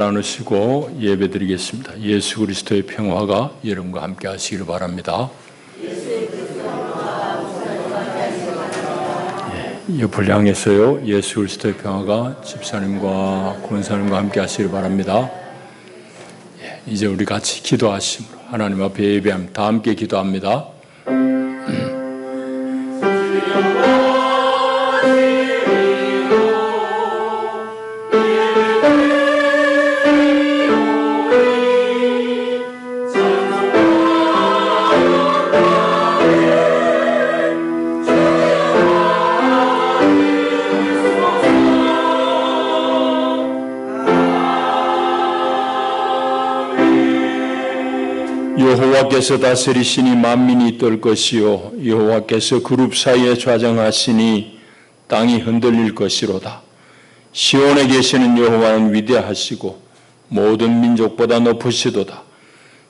나누시고 예배드리겠습니다. 예수 그리스도의 평화가 여러분과 함께 하시기를 바랍니다. 옆을 향해서요. 예수 그리스도의 평화가 집사님과 권사님과 함께 하시기를 바랍니다. 이제 우리 같이 기도하심으로 하나님 앞에 예배합니다. 다 함께 기도합니다. 여호와께서 다스리시니 만민이 떨 것이요 여호와께서 그룹 사이에 좌정하시니 땅이 흔들릴 것이로다. 시온에 계시는 여호와는 위대하시고 모든 민족보다 높으시도다.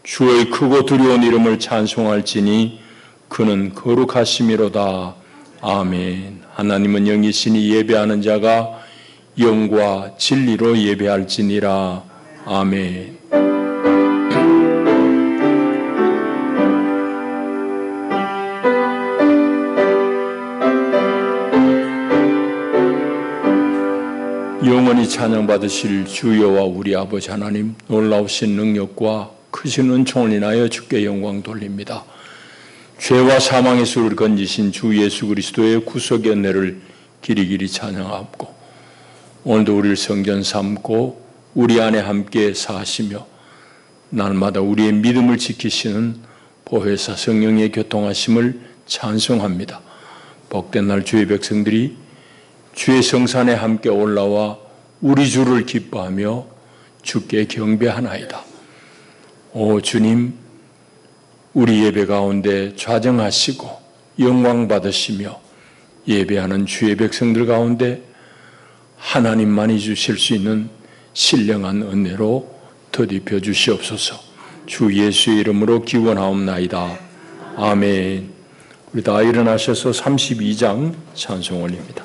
주의 크고 두려운 이름을 찬송할지니 그는 거룩하심이로다. 아멘. 하나님은 영이시니 예배하는 자가 영과 진리로 예배할지니라. 아멘. 영원히 찬양받으실 주여와 우리 아버지 하나님, 놀라우신 능력과 크신 은총을 인하여 주께 영광 돌립니다. 죄와 사망의 수를 건지신 주 예수 그리스도의 구속의 은혜를 길이길이 찬양하고, 오늘도 우리를 성전 삼고 우리 안에 함께 사시며 날마다 우리의 믿음을 지키시는 보혜사 성령의 교통하심을 찬송합니다. 복된 날 주의 백성들이 주의 성산에 함께 올라와 우리 주를 기뻐하며 주께 경배하나이다. 오 주님, 우리 예배 가운데 좌정하시고 영광 받으시며 예배하는 주의 백성들 가운데 하나님만이 주실 수 있는 신령한 은혜로 더딥혀 주시옵소서. 주 예수의 이름으로 기원하옵나이다. 아멘. 우리 다 일어나셔서 32장 찬송 올립니다.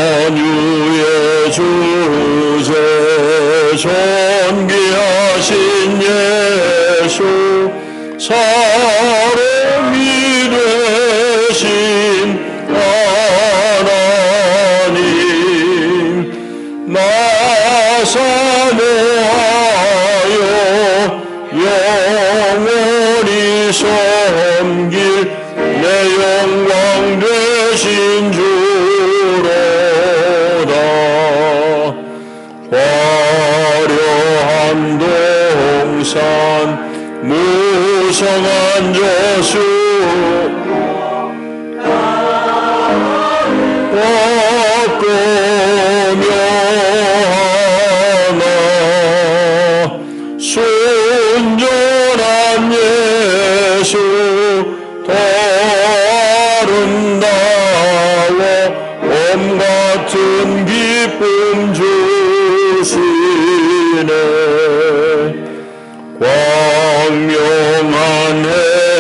만유의 주제 존귀하신 예수 사람이 되신 하나님 나사모하여 영원히 섬길 내 영광 되신 주 화려한 동산 무성한 저수 없고 묘하나 순전한 예수 더 아름다워 옴 같은 기쁨 주시네. 광명한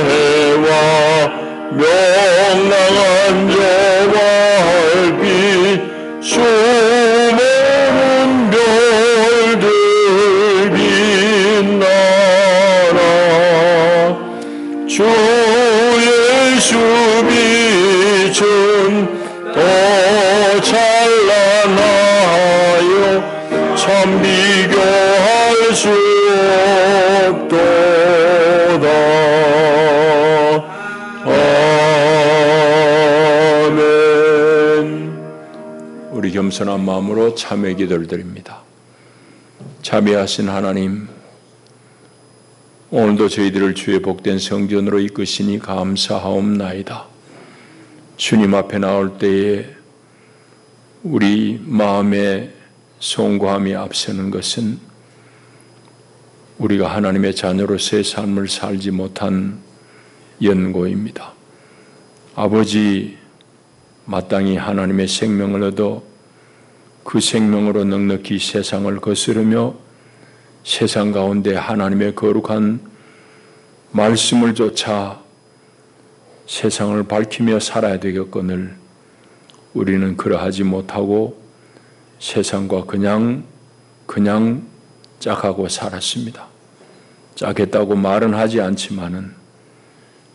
해와 명랑한 저와 햇빛 수많은 별들 빛나라. 주 예수 빛은 더 찬란하여 참 비교할 수 없도다. 아멘. 우리 겸손한 마음으로 참회 기도를 드립니다. 자비하신 하나님, 오늘도 저희들을 주의 복된 성전으로 이끄시니 감사하옵나이다. 주님 앞에 나올 때에 우리 마음에 송구함이 앞서는 것은 우리가 하나님의 자녀로서의 삶을 살지 못한 연고입니다. 아버지, 마땅히 하나님의 생명을 얻어 그 생명으로 넉넉히 세상을 거스르며 세상 가운데 하나님의 거룩한 말씀을 쫓아 세상을 밝히며 살아야 되겠거늘 우리는 그러하지 못하고 세상과 그냥 짝하고 살았습니다. 짝했다고 말은 하지 않지만은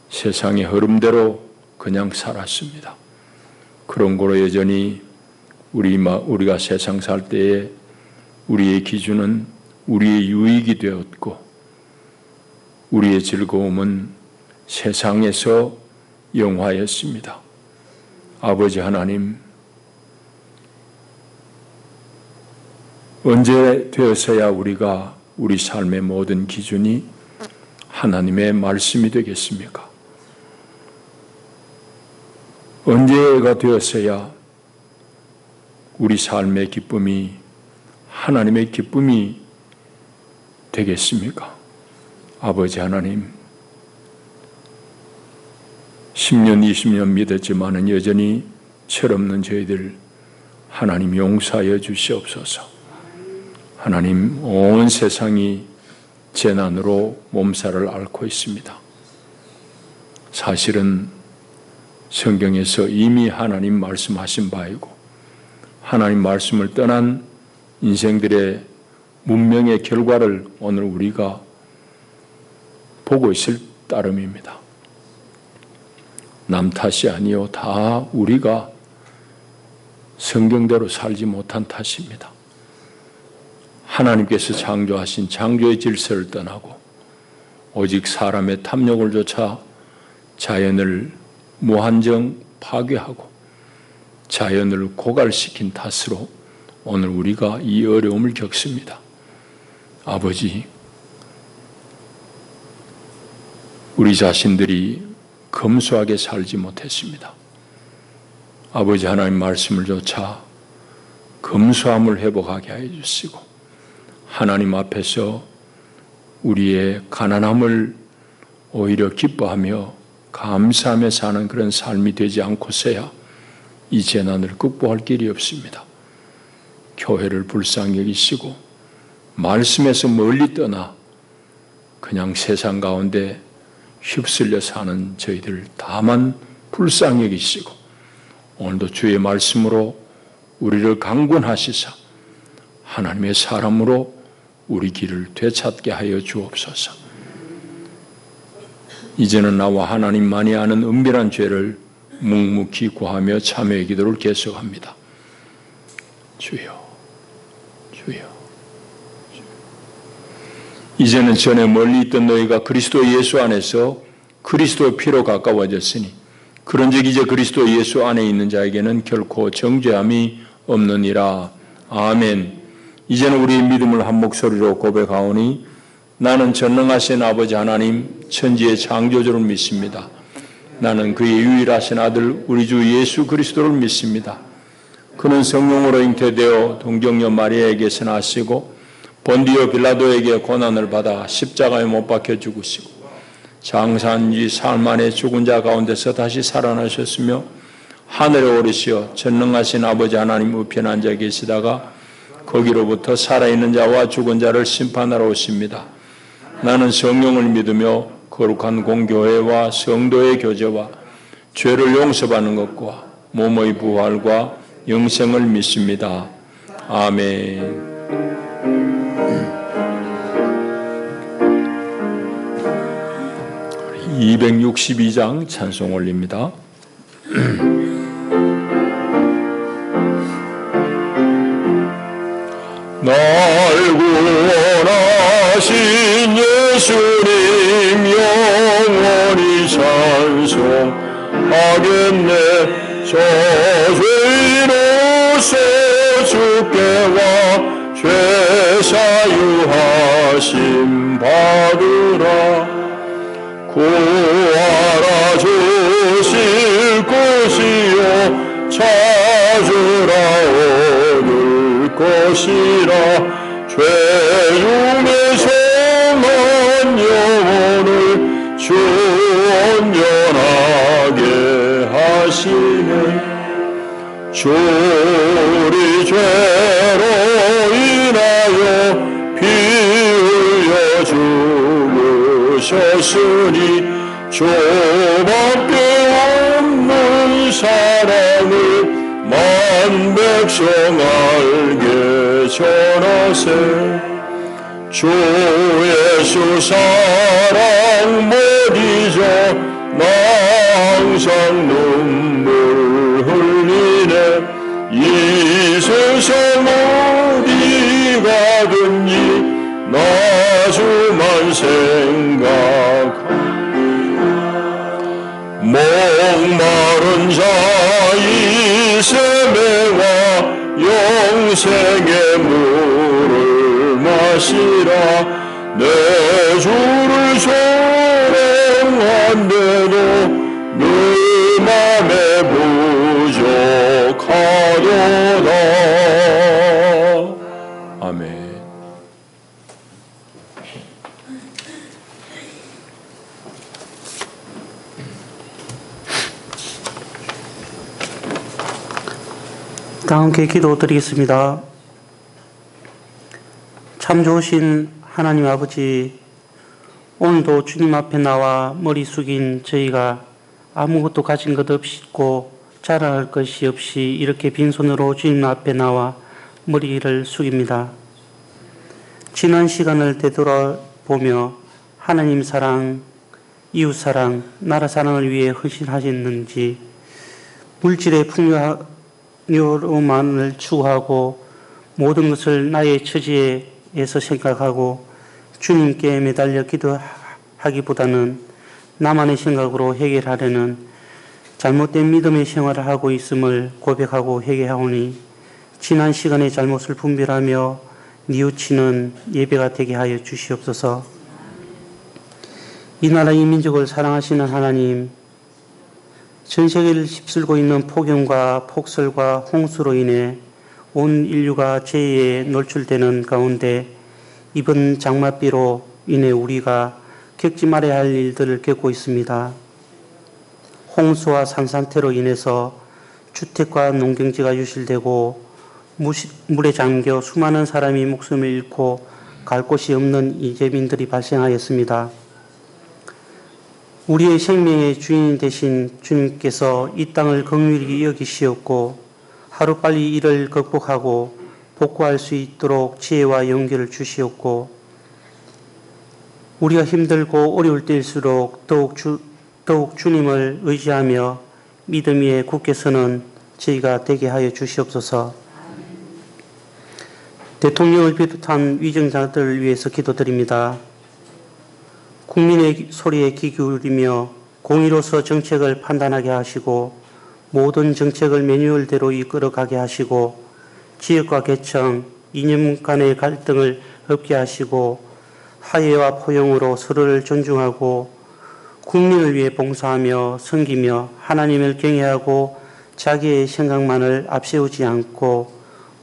세상의 흐름대로 그냥 살았습니다. 그런 거로 여전히 우리가 세상 살 때에 우리의 기준은 우리의 유익이 되었고 우리의 즐거움은 세상에서 영화였습니다. 아버지 하나님, 언제 되어서야 우리가 우리 삶의 모든 기준이 하나님의 말씀이 되겠습니까? 언제가 되어서야 우리 삶의 기쁨이 하나님의 기쁨이 되겠습니까? 아버지 하나님, 10년, 20년 믿었지만은 여전히 철없는 저희들 하나님 용서하여 주시옵소서. 하나님, 온 세상이 재난으로 몸살을 앓고 있습니다. 사실은 성경에서 이미 하나님 말씀하신 바이고 하나님 말씀을 떠난 인생들의 문명의 결과를 오늘 우리가 보고 있을 따름입니다. 남 탓이 아니요, 다 우리가 성경대로 살지 못한 탓입니다. 하나님께서 창조하신 창조의 질서를 떠나고 오직 사람의 탐욕을 쫓아 자연을 무한정 파괴하고 자연을 고갈시킨 탓으로 오늘 우리가 이 어려움을 겪습니다. 아버지, 우리 자신들이 검소하게 살지 못했습니다. 아버지 하나님 말씀을 쫓아 검소함을 회복하게 하여 주시고 하나님 앞에서 우리의 가난함을 오히려 기뻐하며 감사하며 사는 그런 삶이 되지 않고서야 이 재난을 극복할 길이 없습니다. 교회를 불쌍히 여기시고 말씀에서 멀리 떠나 그냥 세상 가운데 휩쓸려 사는 저희들 다만 불쌍히 여기시고 오늘도 주의 말씀으로 우리를 강권하시사 하나님의 사람으로 우리 길을 되찾게 하여 주옵소서. 이제는 나와 하나님만이 아는 은밀한 죄를 묵묵히 구하며 참회의 기도를 계속합니다. 주여, 주여. 이제는 전에 멀리 있던 너희가 그리스도 예수 안에서 그리스도의 피로 가까워졌으니 그런즉 이제 그리스도 예수 안에 있는 자에게는 결코 정죄함이 없느니라. 아멘. 이제는 우리의 믿음을 한 목소리로 고백하오니 나는 전능하신 아버지 하나님 천지의 창조주를 믿습니다. 나는 그의 유일하신 아들 우리 주 예수 그리스도를 믿습니다. 그는 성령으로 잉태되어 동정녀 마리아에게서 나시고 본디오 빌라도에게 고난을 받아 십자가에 못 박혀 죽으시고 장사한 지 사흘 만에 죽은 자 가운데서 다시 살아나셨으며 하늘에 오르시어 전능하신 아버지 하나님 우편에 앉아 계시다가 거기로부터 살아있는 자와 죽은 자를 심판하러 오십니다. 나는 성령을 믿으며 거룩한 공교회와 성도의 교제와 죄를 용서받는 것과 몸의 부활과 영생을 믿습니다. 아멘. 262장 찬송 올립니다. 날 구원하신 예수님 영원히 찬송하겠네. 저 죄인으로서 주께 와 죄 사유하심 받으라. 구하라 주실 것이요 찾으라 얻을 것이라. 죄 중에서 난 영혼을 주 온전하게 하시네. 주 우리 죄로 인하여 피 흘려 죽으셨으니 주셨으니 조밖에 없는 사랑을 만 백성 알게 전하세. 주 예수 사랑 못 잊어 나 항상 눈물 흘리네. 이 세상 어디 가든지 나 주만 생각하리라. 목마른 자의 세매와 영생의 물을 마시라. 내 주를 사랑한데도 내 맘에 부족하도다. 아멘. 다 함께 기도드리겠습니다. 참 좋으신 하나님 아버지, 오늘도 주님 앞에 나와 머리 숙인 저희가 아무것도 가진 것 없고 자랑할 것이 없이 이렇게 빈손으로 주님 앞에 나와 머리를 숙입니다. 지난 시간을 되돌아보며 하나님 사랑, 이웃 사랑, 나라 사랑을 위해 헌신하셨는지, 물질의 풍요로만을 추구하고 모든 것을 나의 처지에서 생각하고 주님께 매달려 기도하기보다는 나만의 생각으로 해결하려는 잘못된 믿음의 생활을 하고 있음을 고백하고 회개하오니 지난 시간의 잘못을 분별하며 뉘우치는 예배가 되게 하여 주시옵소서. 이 나라 이 민족을 사랑하시는 하나님, 전 세계를 휩쓸고 있는 폭염과 폭설과 홍수로 인해 온 인류가 죄에 노출되는 가운데 이번 장맛비로 인해 우리가 겪지 말아야 할 일들을 겪고 있습니다. 홍수와 산사태로 인해서 주택과 농경지가 유실되고 물에 잠겨 수많은 사람이 목숨을 잃고 갈 곳이 없는 이재민들이 발생하였습니다. 우리의 생명의 주인 되신 주님께서 이 땅을 긍휼히 여기시었고 하루빨리 이를 극복하고 복구할 수 있도록 지혜와 용기를 주시었고 우리가 힘들고 어려울 때일수록 더욱 주님을 의지하며 믿음 위에 굳게 서는 저희가 되게 하여 주시옵소서. 대통령을 비롯한 위정자들을 위해서 기도드립니다. 국민의 소리에 귀 기울이며 공의로서 정책을 판단하게 하시고 모든 정책을 매뉴얼대로 이끌어가게 하시고 지역과 계층, 이념 간의 갈등을 없게 하시고 화해와 포용으로 서로를 존중하고 국민을 위해 봉사하며 섬기며 하나님을 경외하고 자기의 생각만을 앞세우지 않고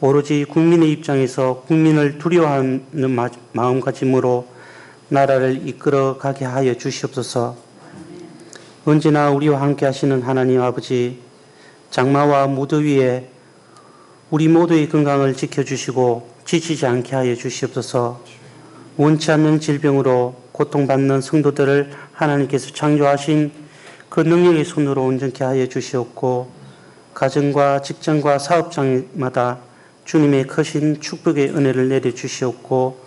오로지 국민의 입장에서 국민을 두려워하는 마음가짐으로 나라를 이끌어가게 하여 주시옵소서. 언제나 우리와 함께 하시는 하나님 아버지, 장마와 무더위에 우리 모두의 건강을 지켜주시고 지치지 않게 하여 주시옵소서. 원치 않는 질병으로 고통받는 성도들을 하나님께서 창조하신 그 능력의 손으로 온전케 하여 주시옵고 가정과 직장과 사업장마다 주님의 크신 축복의 은혜를 내려주시옵고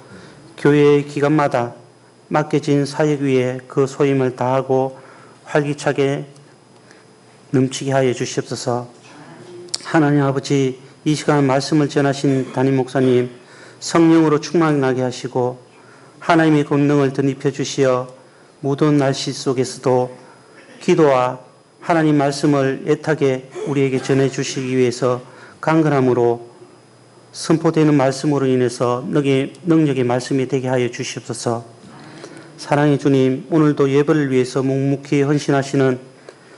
교회의 기관마다 맡겨진 사역 위에 그 소임을 다하고 활기차게 넘치게 하여 주시옵소서. 하나님 아버지, 이 시간 말씀을 전하신 담임 목사님 성령으로 충만하게 하시고 하나님의 권능을 덧입혀 주시어 무더운 날씨 속에서도 기도와 하나님 말씀을 애타게 우리에게 전해 주시기 위해서 강건함으로 선포되는 말씀으로 인해서 능력의 말씀이 되게 하여 주시옵소서. 사랑의 주님, 오늘도 예배를 위해서 묵묵히 헌신하시는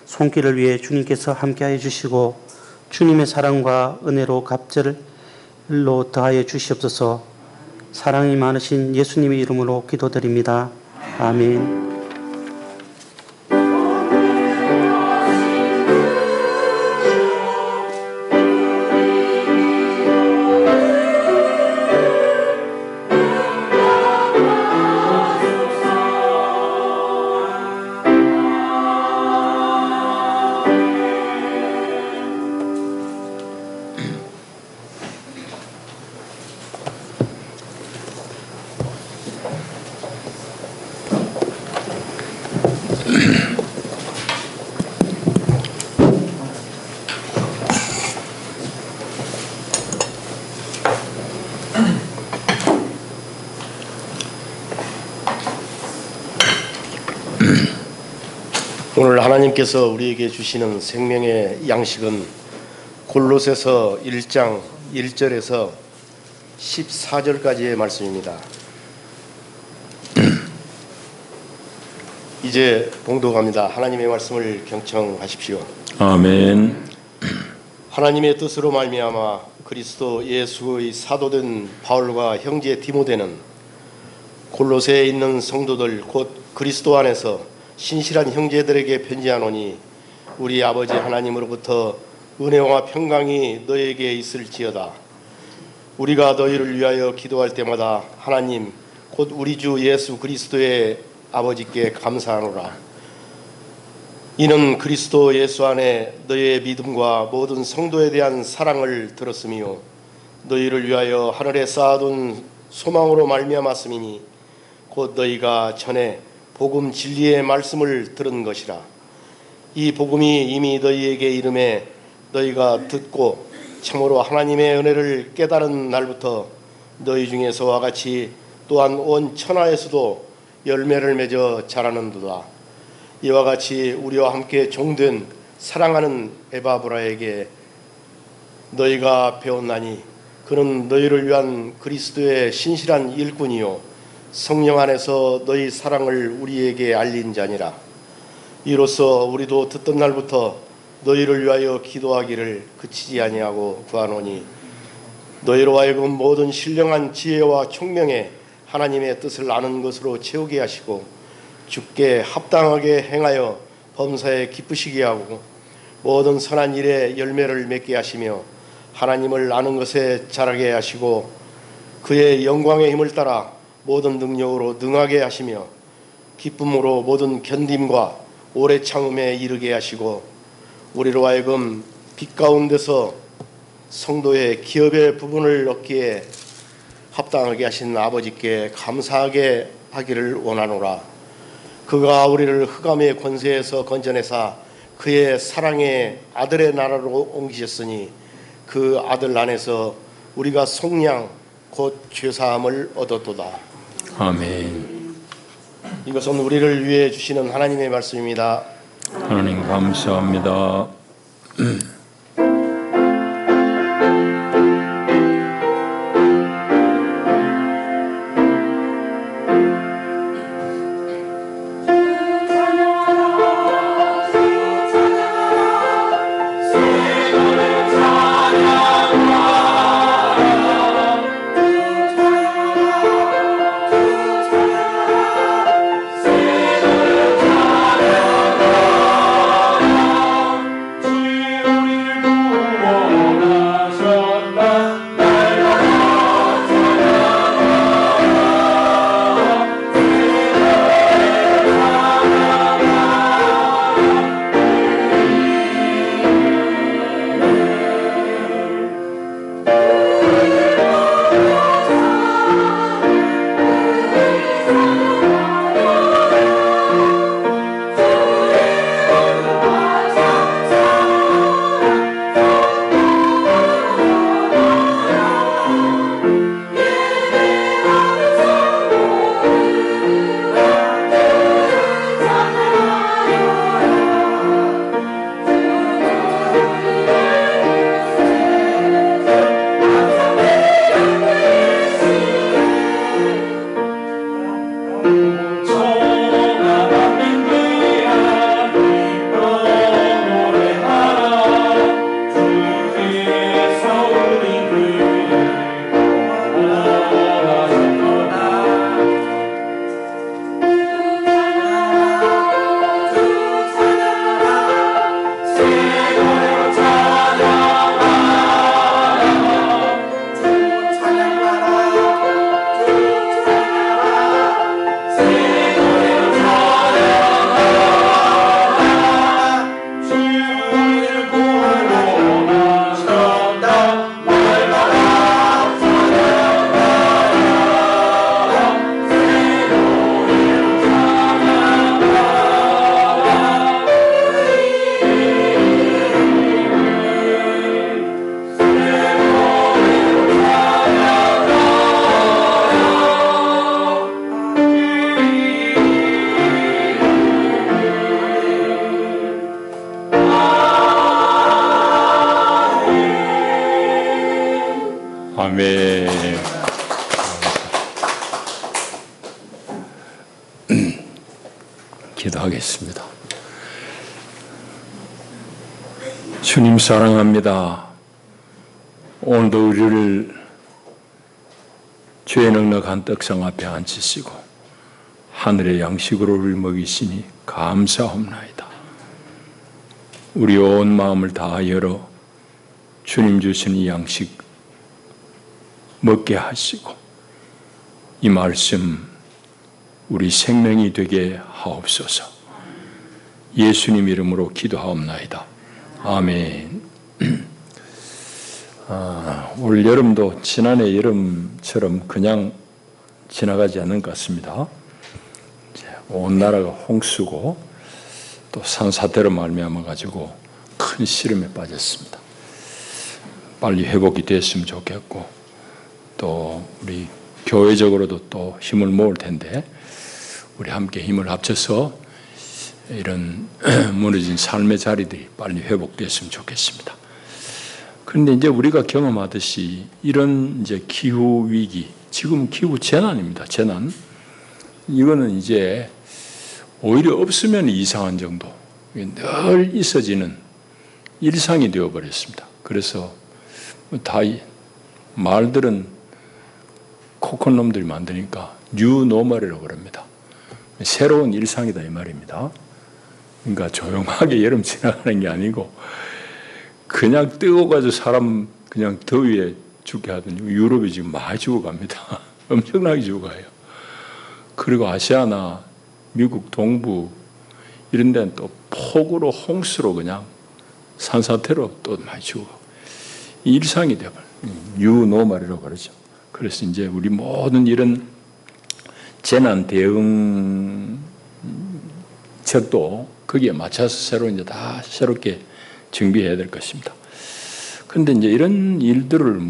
손길을 위해 주님께서 함께하여 주시고 주님의 사랑과 은혜로 갑절로 더하여 주시옵소서. 사랑이 많으신 예수님의 이름으로 기도드립니다. 아멘. 오늘 하나님께서 우리에게 주시는 생명의 양식은 골로새서 1장 1절에서 14절까지의 말씀입니다. 이제 봉독합니다. 하나님의 말씀을 경청하십시오. 아멘. 하나님의 뜻으로 말미암아 그리스도 예수의 사도된 바울과 형제 디모데는 골로새에 있는 성도들 곧 그리스도 안에서 신실한 형제들에게 편지하노니 우리 아버지 하나님으로부터 은혜와 평강이 너에게 있을지어다. 우리가 너희를 위하여 기도할 때마다 하나님 곧 우리 주 예수 그리스도의 아버지께 감사하노라. 이는 그리스도 예수 안에 너희의 믿음과 모든 성도에 대한 사랑을 들었으며 너희를 위하여 하늘에 쌓아둔 소망으로 말미암았음이니 곧 너희가 전에 복음 진리의 말씀을 들은 것이라. 이 복음이 이미 너희에게 이름에 너희가 듣고 참으로 하나님의 은혜를 깨달은 날부터 너희 중에서와 같이 또한 온 천하에서도 열매를 맺어 자라는도다. 이와 같이 우리와 함께 종된 사랑하는 에바브라에게 너희가 배웠나니 그는 너희를 위한 그리스도의 신실한 일꾼이요 성령 안에서 너희 사랑을 우리에게 알린 자니라. 이로써 우리도 듣던 날부터 너희를 위하여 기도하기를 그치지 아니하고 구하노니 너희로 하여금 모든 신령한 지혜와 총명에 하나님의 뜻을 아는 것으로 채우게 하시고 주께 합당하게 행하여 범사에 기쁘시게 하고 모든 선한 일에 열매를 맺게 하시며 하나님을 아는 것에 자라게 하시고 그의 영광의 힘을 따라 모든 능력으로 능하게 하시며 기쁨으로 모든 견딤과 오래 참음에 이르게 하시고 우리로 하여금 빛 가운데서 성도의 기업의 부분을 얻기에 합당하게 하신 아버지께 감사하게 하기를 원하노라. 그가 우리를 흑암의 권세에서 건져내사 그의 사랑의 아들의 나라로 옮기셨으니 그 아들 안에서 우리가 속량 곧 죄사함을 얻었도다. 아멘. 이것은 우리를 위해 주시는 하나님의 말씀입니다. 하나님 감사합니다. 우리 아멘. 기도하겠습니다. 주님 사랑합니다. 오늘도 우리를 죄 넉넉한 떡상 앞에 앉히시고 하늘의 양식으로 우리를 먹이시니 감사합나이다. 우리 온 마음을 다 열어 주님 주신 이 양식 먹게 하시고 이 말씀 우리 생명이 되게 하옵소서. 예수님 이름으로 기도하옵나이다. 아멘. 올 여름도 지난해 여름처럼 그냥 지나가지 않는 것 같습니다. 온 나라가 홍수고 또 산사태로 말미암아 가지고 큰 시름에 빠졌습니다. 빨리 회복이 됐으면 좋겠고 또 우리 교회적으로도 또 힘을 모을 텐데 우리 함께 힘을 합쳐서 이런 무너진 삶의 자리들이 빨리 회복됐으면 좋겠습니다. 그런데 이제 우리가 경험하듯이 이런 이제 기후 위기, 지금 기후 재난입니다. 재난. 이거는 이제 오히려 없으면 이상한 정도, 늘 있어지는 일상이 되어버렸습니다. 그래서 다 말들은 코코놈들이 만드니까 뉴노멀이라고 그럽니다. 새로운 일상이다 이 말입니다. 그러니까 조용하게 여름 지나가는 게 아니고 그냥 뜨거워가지고 사람 그냥 더위에 죽게 하더니 유럽이 지금 많이 죽어갑니다. 엄청나게 죽어가요. 그리고 아시아나 미국 동부 이런 데는 또 폭우로 홍수로 그냥 산사태로 또 많이 죽어가고 일상이 되어버려요. 뉴노멀이라고 그러죠. 그래서 이제 우리 모든 이런 재난 대응 책도 거기에 맞춰서 새로 이제 다 새롭게 준비해야 될 것입니다. 그런데 이제 이런 일들을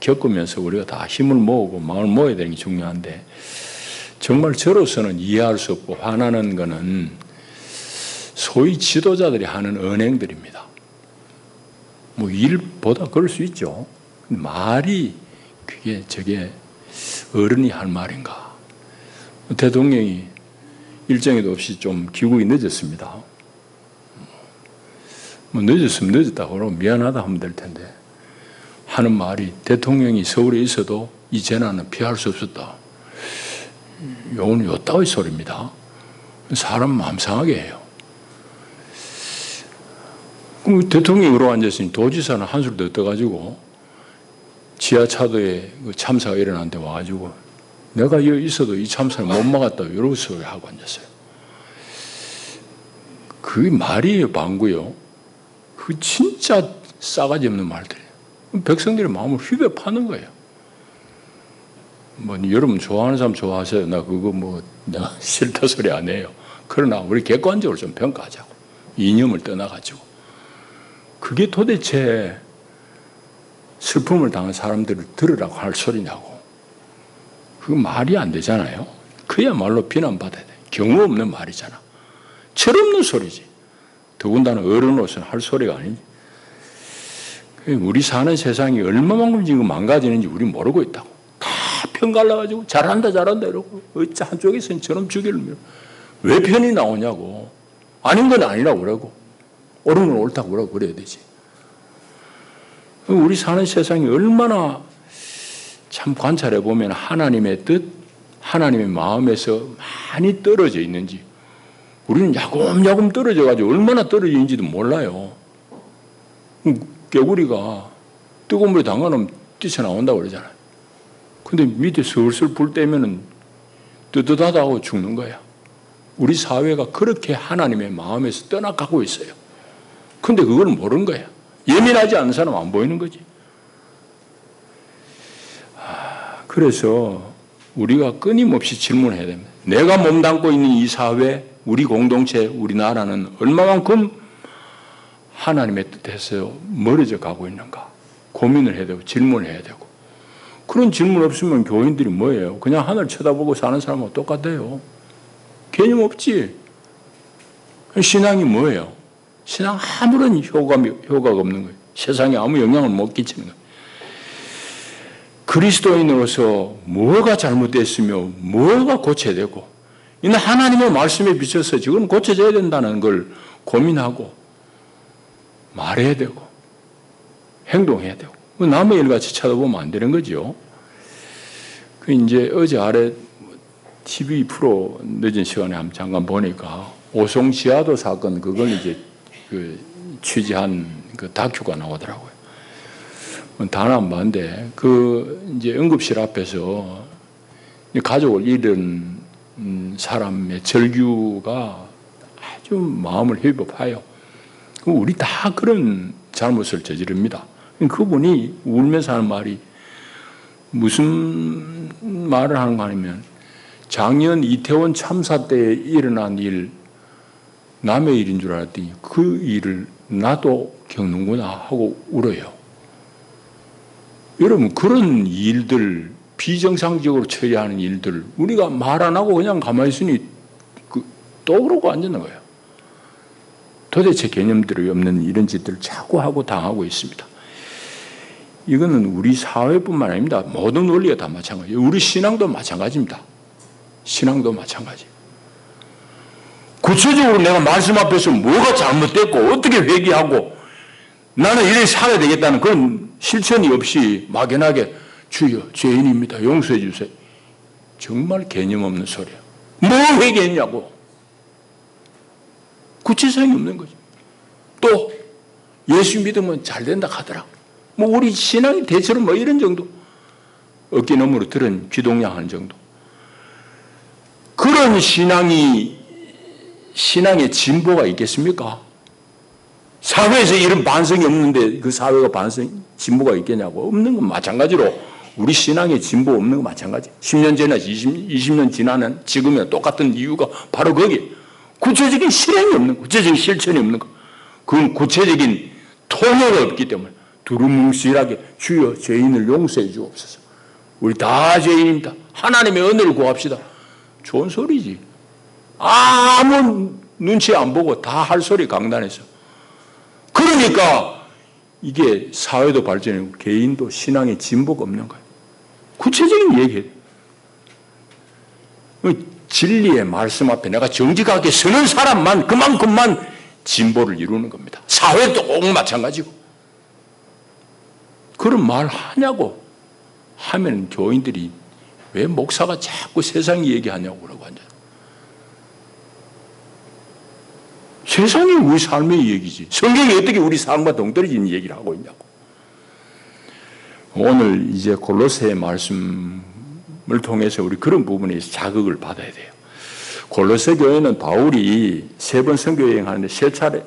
겪으면서 우리가 다 힘을 모으고 마음을 모아야 되는 게 중요한데 정말 저로서는 이해할 수 없고 화나는 것은 소위 지도자들이 하는 언행들입니다. 일보다 그럴 수 있죠. 말이 저게 어른이 할 말인가. 대통령이 일정에도 없이 좀 귀국이 늦었습니다. 늦었으면 늦었다고 그러고 미안하다 하면 될 텐데 하는 말이 대통령이 서울에 있어도 이 재난은 피할 수 없었다. 요건 요따위 소리입니다. 사람 마음 상하게 해요. 그럼 대통령이 으로 앉았으니 도지사는 한술 더 떠가지고 지하차도에 참사가 일어났는데 와가지고 내가 여기 있어도 이 참사를 못 막았다 이러고 소리 하고 앉았어요. 그게 말이에요, 방구요. 그 진짜 싸가지 없는 말들이에요. 백성들의 마음을 휘벼 파는 거예요. 여러분 좋아하는 사람 좋아하세요. 나 그거 내가 싫다 소리 안 해요. 그러나 우리 객관적으로 좀 평가하자고. 이념을 떠나가지고. 그게 도대체 슬픔을 당한 사람들을 들으라고 할 소리냐고. 그거 말이 안 되잖아요. 그야말로 비난받아야 돼. 경우 없는 말이잖아. 철없는 소리지. 더군다나 어른으로서는 할 소리가 아니지. 우리 사는 세상이 얼마만큼 지금 망가지는지 우리 모르고 있다고. 다 편갈라가지고 잘한다 이러고 어찌 한쪽에서는 저놈 죽이려면 왜 편이 나오냐고. 아닌 건 아니라고 그러고 옳은 건 옳다고 그러고 그래야 되지. 우리 사는 세상이 얼마나 참 관찰해 보면 하나님의 뜻, 하나님의 마음에서 많이 떨어져 있는지 우리는 야금야금 떨어져가지고 얼마나 떨어져 있는지도 몰라요. 개구리가 뜨거운 물에 담가놓으면 뛰쳐나온다고 그러잖아요. 근데 밑에 슬슬 불 떼면은 뜨뜻하다고 죽는 거야. 우리 사회가 그렇게 하나님의 마음에서 떠나가고 있어요. 근데 그걸 모르는 거야. 예민하지 않은 사람은 안 보이는 거지. 그래서 우리가 끊임없이 질문해야 됩니다. 내가 몸담고 있는 이 사회, 우리 공동체, 우리나라는 얼마만큼 하나님의 뜻에서 멀어져 가고 있는가 고민을 해야 되고 질문을 해야 되고 그런 질문 없으면 교인들이 뭐예요? 그냥 하늘 쳐다보고 사는 사람하고 똑같아요. 개념 없지. 신앙이 뭐예요? 신앙 아무런 효과가 없는 거예요. 세상에 아무 영향을 못 끼치는 거예요. 그리스도인으로서 뭐가 잘못됐으며 뭐가 고쳐야 되고 이는 하나님의 말씀에 비춰서 지금 고쳐져야 된다는 걸 고민하고 말해야 되고 행동해야 되고 남의 일같이 쳐다보면 안 되는 거죠. 그 이제 어제 아래 TV 프로 늦은 시간에 한번 잠깐 보니까 오송지하도 사건 그걸 이제 그 취재한 그 다큐가 나오더라고요. 다 안 봤는데 그 이제 응급실 앞에서 가족을 잃은 사람의 절규가 아주 마음을 휘법하여 우리 다 그런 잘못을 저지릅니다. 그분이 울면서 하는 말이 무슨 말을 하는 거 아니면 작년 이태원 참사 때 일어난 일 남의 일인 줄 알았더니 그 일을 나도 겪는구나 하고 울어요. 여러분 그런 일들 비정상적으로 처리하는 일들 우리가 말 안 하고 그냥 가만히 있으니 또 그러고 앉는 거예요. 도대체 개념들이 없는 이런 짓들을 자꾸 하고 당하고 있습니다. 이거는 우리 사회뿐만 아닙니다. 모든 원리가 다 마찬가지예요. 우리 신앙도 마찬가지입니다. 신앙도 마찬가지. 구체적으로 내가 말씀 앞에서 뭐가 잘못됐고 어떻게 회개하고 나는 이렇게 살아야 되겠다는 그런 실천이 없이 막연하게 주여 죄인입니다. 용서해 주세요. 정말 개념 없는 소리야. 뭐 회개했냐고. 구체성이 없는 거죠. 또 예수 믿으면 잘 된다 하더라. 뭐 우리 신앙이 대체로 뭐 이런 정도. 어깨너머로 들은 귀동냥하는 정도. 그런 신앙의 진보가 있겠습니까? 사회에서 이런 반성이 없는데 그 사회가 진보가 있겠냐고. 없는 건 마찬가지로 우리 신앙의 진보 없는 건 마찬가지. 10년 전이나 20년 지나는 지금이나 똑같은 이유가 바로 거기에 구체적인 실행이 없는 거, 구체적인 실천이 없는 거. 그건 구체적인 통로가 없기 때문에 두루뭉실하게 주여 죄인을 용서해 주옵소서. 우리 다 죄인입니다. 하나님의 은혜를 구합시다. 좋은 소리지. 아무 눈치 안 보고 다 할 소리 강단에서. 그러니까 이게 사회도 발전이고 개인도 신앙의 진보가 없는 거예요. 구체적인 얘기예요. 진리의 말씀 앞에 내가 정직하게 서는 사람만 그만큼만 진보를 이루는 겁니다. 사회도 꼭 마찬가지고. 그런 말 하냐고 하면 교인들이 왜 목사가 자꾸 세상 얘기하냐고 그러고 앉아. 세상이 우리 삶의 얘기지. 성경이 어떻게 우리 삶과 동떨어지는 얘기를 하고 있냐고. 오늘 이제 골로새의 말씀을 통해서 우리 그런 부분에서 자극을 받아야 돼요. 골로새 교회는 바울이 3번 선교여행하는데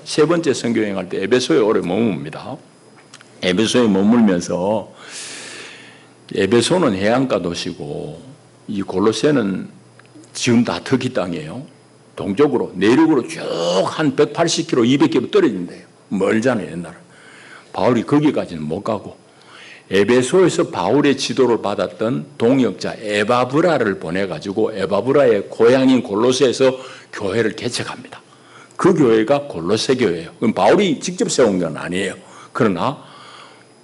세 번째 선교여행할 때 에베소에 오래 머뭅니다. 에베소에 머물면서 에베소는 해안가 도시고 이 골로새는 지금 다 터키 땅이에요. 동쪽으로 내륙으로 쭉 한 180km, 200km 떨어진대요. 멀잖아요, 옛날에. 바울이 거기까지는 못 가고 에베소에서 바울의 지도를 받았던 동역자 에바브라를 보내가지고 에바브라의 고향인 골로새에서 교회를 개척합니다. 그 교회가 골로새 교회예요. 그럼 바울이 직접 세운 건 아니에요. 그러나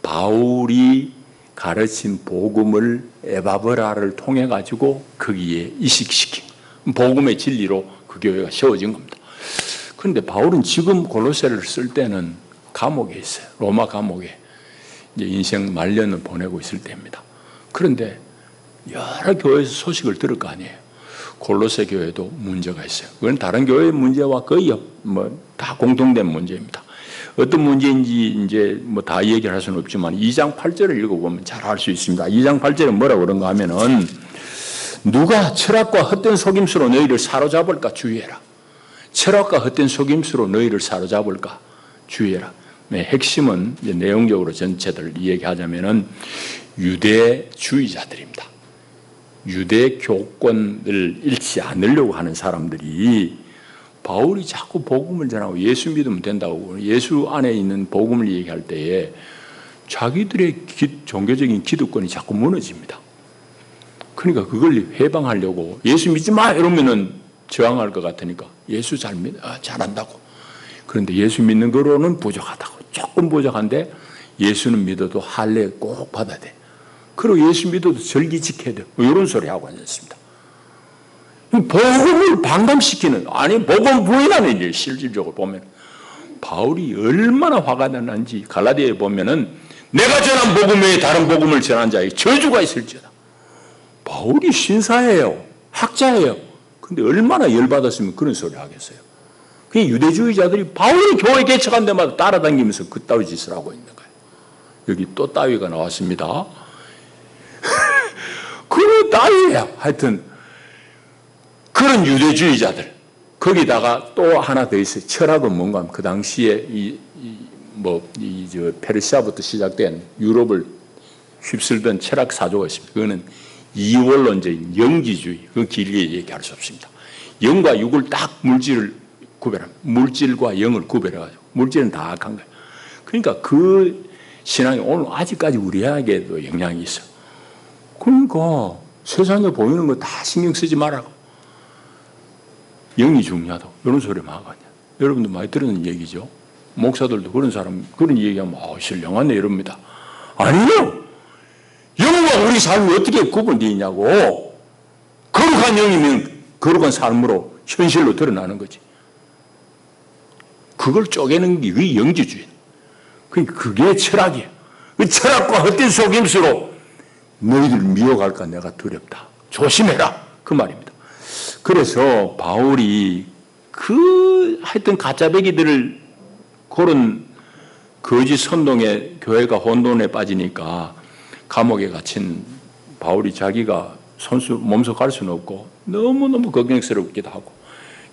바울이 가르친 복음을 에바브라를 통해 가지고 거기에 이식시킨 복음의 진리로 그 교회가 세워진 겁니다. 그런데 바울은 지금 골로새를 쓸 때는 감옥에 있어요. 로마 감옥에 이제 인생 말년을 보내고 있을 때입니다. 그런데 여러 교회에서 소식을 들을 거 아니에요. 골로새 교회도 문제가 있어요. 그건 다른 교회의 문제와 거의 다 공통된 문제입니다. 어떤 문제인지 이제 다 얘기를 할 수는 없지만 2장 8절을 읽어보면 잘 알 수 있습니다. 2장 8절에 뭐라고 그런가 하면은 누가 철학과 헛된 속임수로 너희를 사로잡을까 주의해라. 철학과 헛된 속임수로 너희를 사로잡을까 주의해라. 네, 핵심은 이제 내용적으로 전체를 이야기하자면은 유대주의자들입니다. 유대 교권을 잃지 않으려고 하는 사람들이 바울이 자꾸 복음을 전하고 예수 믿으면 된다고 예수 안에 있는 복음을 얘기할 때에 자기들의 종교적인 기득권이 자꾸 무너집니다. 그러니까 그걸 해방하려고 예수 믿지 마 이러면은 저항할 것 같으니까 예수 잘한다고. 그런데 예수 믿는 거로는 부족하다고. 조금 부족한데 예수는 믿어도 할례 꼭 받아야 돼. 그리고 예수 믿어도 절기 지켜야 돼. 이런 소리 하고 앉았습니다. 복음을 반감시키는, 아니 복음 부인하는 일, 실질적으로 보면 바울이 얼마나 화가 났는지 갈라디아에 보면은 내가 전한 복음 외에 다른 복음을 전한 자에게 저주가 있을지어다. 바울이 신사예요, 학자예요. 근데 얼마나 열받았으면 그런 소리 하겠어요. 그 유대주의자들이 바울이 교회 개척한 데마다 따라다니면서 그따위 짓을 하고 있는 거예요. 여기 또 따위가 나왔습니다. 그 따위야. 하여튼 그런 유대주의자들, 거기다가 또 하나 더 있어요. 철학은 뭔가 하면 그 당시에 페르시아부터 시작된 유럽을 휩쓸던 철학 사조가 있습니다. 그거는 이원론적인 영지주의. 그 길게 얘기할 수 없습니다. 영과 육을 딱 물질을 구별합니다. 물질과 영을 구별해가지고. 물질은 다 악한 거예요. 그러니까 그 신앙이 오늘 아직까지 우리에게도 영향이 있어요. 그러니까 세상에 보이는 거 다 신경 쓰지 말라고. 영이 중요하다고. 이런 소리 막 하냐. 여러분도 많이 들은 얘기죠. 목사들도 그런 사람, 그런 얘기하면, 신령하네, 이럽니다. 아니요! 영과 우리 삶이 어떻게 구분되냐고. 거룩한 영이면 거룩한 삶으로 현실로 드러나는 거지. 그걸 쪼개는 게 그 영지주의. 그게 철학이에요. 그 철학과 헛된 속임수로 너희들 미워갈까 내가 두렵다. 조심해라. 그 말입니다. 그래서 바울이 하여튼 가짜배기들을 그런 거짓 선동에 교회가 혼돈에 빠지니까 감옥에 갇힌 바울이 자기가 몸소 갈 수는 없고 너무너무 걱정스럽기도 하고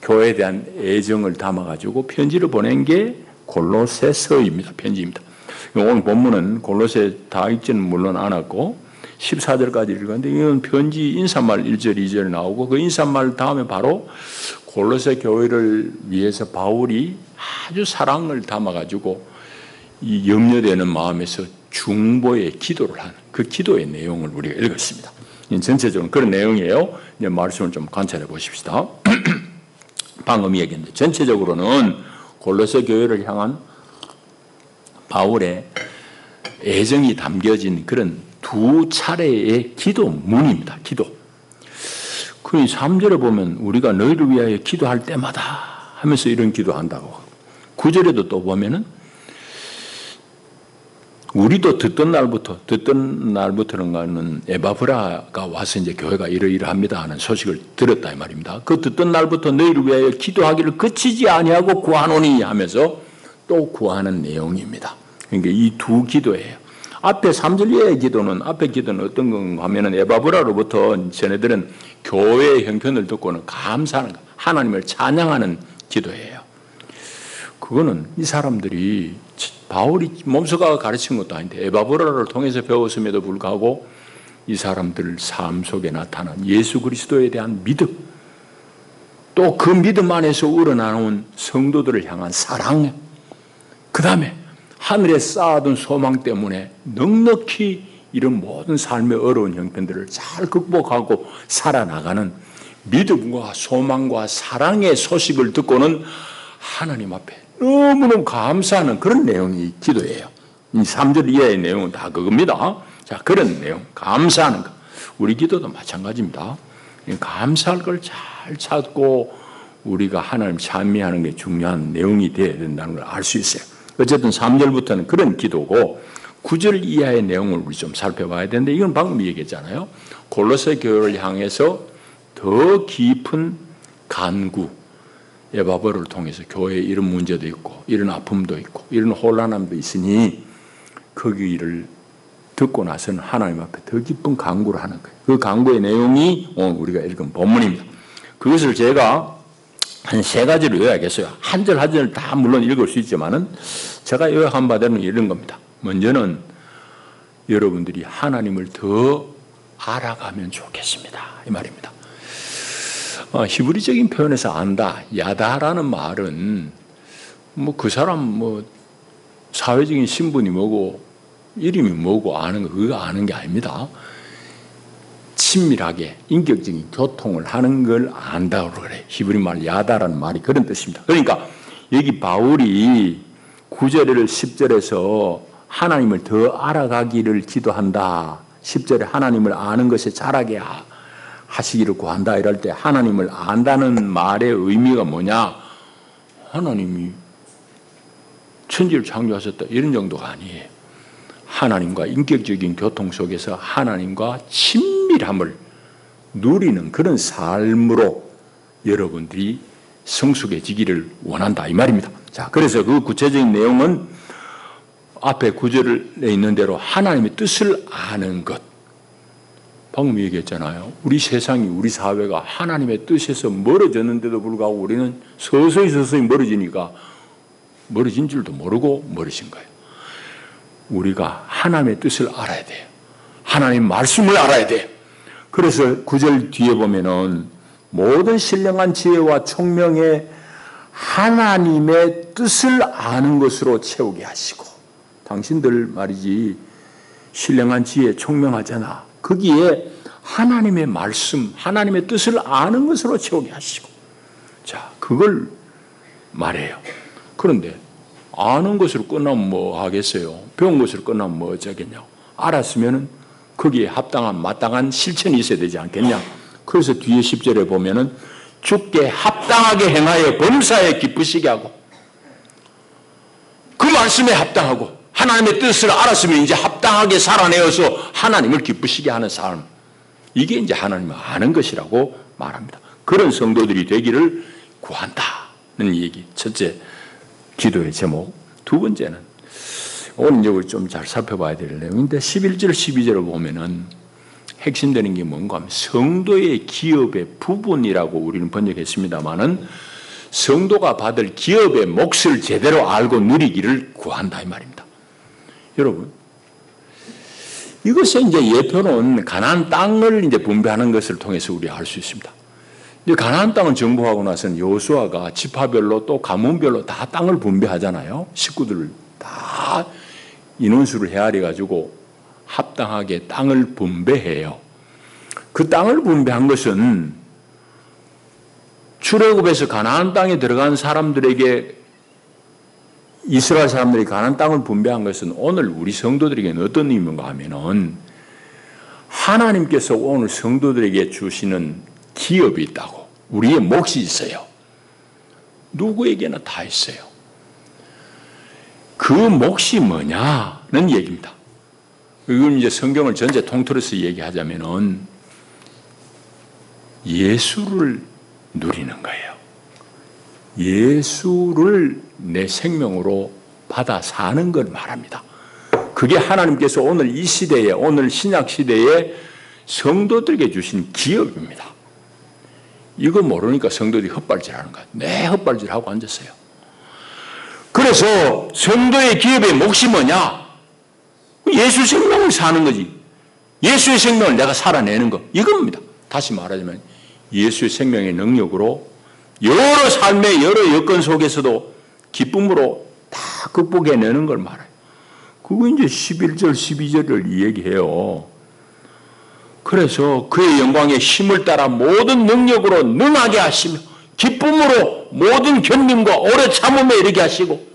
교회에 대한 애정을 담아가지고 편지를 보낸 게 골로새서입니다. 편지입니다. 오늘 본문은 골로새 다 읽지는 물론 않았고 14절까지 읽었는데 이건 편지 인사말 1절, 2절에 나오고 그 인사말 다음에 바로 골로새 교회를 위해서 바울이 아주 사랑을 담아가지고 이 염려되는 마음에서 중보의 기도를 하는 그 기도의 내용을 우리가 읽었습니다. 전체적으로 그런 내용이에요. 이제 말씀을 좀 관찰해 보십시다. 방금 얘기했는데 전체적으로는 골로새 교회를 향한 바울의 애정이 담겨진 그런 두 차례의 기도문입니다. 기도. 그 3절에 보면 우리가 너희를 위하여 기도할 때마다 하면서 이런 기도한다고. 9절에도 또 보면은 우리도 듣던 날부터는 에바브라가 와서 이제 교회가 이러이러합니다 하는 소식을 들었다 이 말입니다. 그 듣던 날부터 너희를 위하여 기도하기를 그치지 아니하고 구하노니 하면서 또 구하는 내용입니다. 그러니까 이 두 기도예요. 앞에 3절 이하의 기도는, 앞에 기도는 어떤 건가 하면은 에바브라로부터 쟤네들은 교회의 형편을 듣고는 감사하는, 하나님을 찬양하는 기도예요. 그거는 이 사람들이 바울이 몸소가 가르친 것도 아닌데 에바브라를 통해서 배웠음에도 불구하고 이 사람들 삶 속에 나타난 예수 그리스도에 대한 믿음, 또 그 믿음 안에서 우러나온 성도들을 향한 사랑, 그 다음에 하늘에 쌓아둔 소망 때문에 넉넉히 이런 모든 삶의 어려운 형편들을 잘 극복하고 살아나가는 믿음과 소망과 사랑의 소식을 듣고는 하나님 앞에 너무너무 감사하는 그런 내용이 기도예요. 이 3절 이하의 내용은 다 그겁니다. 자, 그런 내용, 감사하는 것. 우리 기도도 마찬가지입니다. 감사할 걸 잘 찾고 우리가 하나님 찬미하는 게 중요한 내용이 되어야 된다는 걸 알 수 있어요. 어쨌든 3절부터는 그런 기도고 9절 이하의 내용을 우리 좀 살펴봐야 되는데 이건 방금 얘기했잖아요. 골로새 교회를 향해서 더 깊은 간구, 에바브라를 통해서 교회에 이런 문제도 있고 이런 아픔도 있고 이런 혼란함도 있으니 거기를 듣고 나서는 하나님 앞에 더 깊은 간구를 하는 거예요. 그 간구의 내용이 오늘 우리가 읽은 본문입니다. 그것을 제가 한 3가지로 요약했어요. 한 절 한 절 다 물론 읽을 수 있지만은 제가 요약한 바대로는 이런 겁니다. 먼저는 여러분들이 하나님을 더 알아가면 좋겠습니다. 이 말입니다. 히브리적인 표현에서 안다, 야다라는 말은 뭐 그 사람 사회적인 신분이 뭐고 이름이 뭐고 아는 거 그거 아는 게 아닙니다. 친밀하게 인격적인 교통을 하는 걸 안다고 그래. 히브리 말 야다라는 말이 그런 뜻입니다. 그러니까 여기 바울이 9절에서 10절에서 하나님을 더 알아가기를 기도한다 10절에 하나님을 아는 것에 자라게 하시기를 구한다 이럴 때 하나님을 안다는 말의 의미가 뭐냐? 하나님이 천지를 창조하셨다 이런 정도가 아니에요. 하나님과 인격적인 교통 속에서 하나님과 친밀함을 누리는 그런 삶으로 여러분들이 성숙해지기를 원한다 이 말입니다. 자, 그래서 그 구체적인 내용은 앞에 구절에 있는 대로 하나님의 뜻을 아는 것. 방금 얘기했잖아요. 우리 세상이 우리 사회가 하나님의 뜻에서 멀어졌는데도 불구하고 우리는 서서히 멀어지니까 멀어진 줄도 모르고 멀어진 거예요. 우리가 하나님의 뜻을 알아야 돼요. 하나님의 말씀을 알아야 돼요. 그래서 9절 뒤에 보면은 모든 신령한 지혜와 총명에 하나님의 뜻을 아는 것으로 채우게 하시고, 당신들 말이지 신령한 지혜 총명하잖아. 거기에 하나님의 말씀, 하나님의 뜻을 아는 것으로 채우게 하시고, 자, 그걸 말해요. 그런데 아는 것으로 끝나면 뭐 하겠어요? 배운 것으로 끝나면 뭐 어쩌겠냐고. 알았으면은 거기에 합당한 마땅한 실천이 있어야 되지 않겠냐. 그래서 뒤에 10절에 보면은 주께 합당하게 행하여 범사에 기쁘시게 하고, 그 말씀에 합당하고 하나님의 뜻을 알았으면 이제 합당하게 살아내어서 하나님을 기쁘시게 하는 삶, 이게 이제 하나님을 아는 것이라고 말합니다. 그런 성도들이 되기를 구한다는 얘기, 첫째 기도의 제목. 두 번째는 오늘 이제 좀 잘 살펴봐야 될 내용인데 11절 12절을 보면은 핵심되는 게 뭔가 하면 성도의 기업의 부분이라고 우리는 번역했습니다마는 성도가 받을 기업의 몫을 제대로 알고 누리기를 구한다 이 말입니다. 여러분, 이것은 이제 예표는 가나안 땅을 이제 분배하는 것을 통해서 우리가 알 수 있습니다. 이제 가나안 땅을 정복하고 나서는 여호수아가 지파별로 또 가문별로 다 땅을 분배하잖아요. 식구들을 다 인원수를 헤아려 가지고 합당하게 땅을 분배해요. 그 땅을 분배한 것은 출애굽에서 가나안 땅에 들어간 사람들에게, 이스라엘 사람들이 가나안 땅을 분배한 것은 오늘 우리 성도들에게는 어떤 의미인가 하면은 하나님께서 오늘 성도들에게 주시는 기업이 있다고, 우리의 몫이 있어요. 누구에게나 다 있어요. 그 몫이 뭐냐는 얘기입니다. 이건 이제 성경을 전체 통틀어서 얘기하자면은 예수를 누리는 거예요. 예수를 내 생명으로 받아 사는 걸 말합니다. 그게 하나님께서 오늘 이 시대에, 오늘 신약 시대에 성도들에게 주신 기업입니다. 이거 모르니까 성도들이 헛발질하는 거야. 내 헛발질하고 앉았어요. 그래서 성도의 기업의 몫이 뭐냐? 예수 생명을 사는 거지. 예수의 생명을 내가 살아내는 거, 이겁니다. 다시 말하자면 예수의 생명의 능력으로 여러 삶의 여러 여건 속에서도 기쁨으로 다 극복해내는 걸 말해요. 그거 이제 11절 12절을 얘기해요. 그래서 그의 영광의 힘을 따라 모든 능력으로 능하게 하시며 기쁨으로 모든 견림과 오래 참음에 이르게 하시고,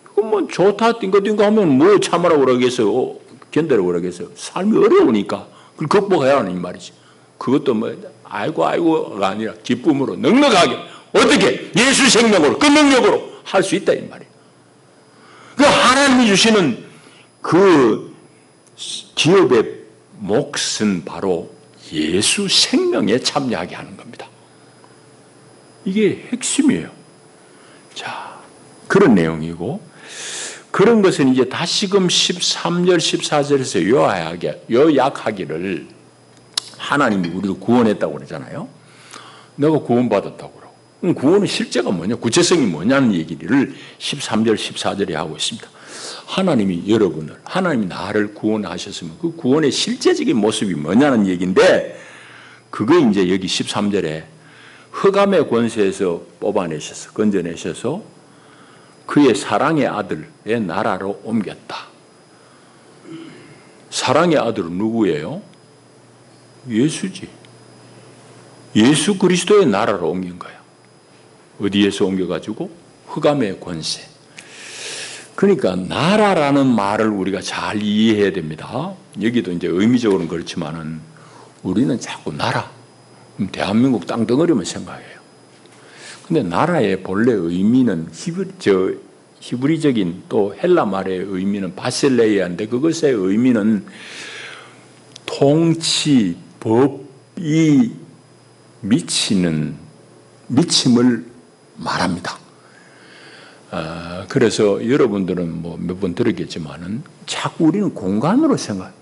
그건 뭐 좋다 띵거띵거 하면 뭐 참으라고 그러겠어요? 견디라고 그러겠어요? 삶이 어려우니까 그걸 극복해야 하는 이 말이지. 그것도 뭐 아이고가 아니라 기쁨으로 넉넉하게, 어떻게? 예수 생명으로, 그 능력으로 할 수 있다 이 말이에요. 그 하나님이 주시는 그 기업의 몫은 바로 예수 생명에 참여하게 하는 겁니다. 이게 핵심이에요. 자, 그런 내용이고, 그런 것은 이제 다시금 13절 14절에서 요약하기를 하나님이 우리를 구원했다고 그러잖아요. 내가 구원받았다고 그러고, 그럼 구원의 실제가 뭐냐, 구체성이 뭐냐는 얘기를 13절 14절에 하고 있습니다. 하나님이 여러분을, 하나님이 나를 구원하셨으면 그 구원의 실제적인 모습이 뭐냐는 얘기인데, 그거 이제 여기 13절에 흑암의 권세에서 뽑아내셔서, 건져내셔서 그의 사랑의 아들의 나라로 옮겼다. 사랑의 아들은 누구예요? 예수지. 예수 그리스도의 나라로 옮긴 거야. 어디에서 옮겨가지고? 흑암의 권세. 그러니까 나라라는 말을 우리가 잘 이해해야 됩니다. 여기도 이제 의미적으로는 그렇지만은 우리는 자꾸 나라, 대한민국 땅덩어리만 생각해요. 근데 나라의 본래 의미는 히브리적인 또 헬라 말의 의미는 바실레이아인데 그것의 의미는 통치, 법이 미침을 말합니다. 그래서 여러분들은 뭐 몇 번 들었겠지만은 자꾸 우리는 공간으로 생각해요.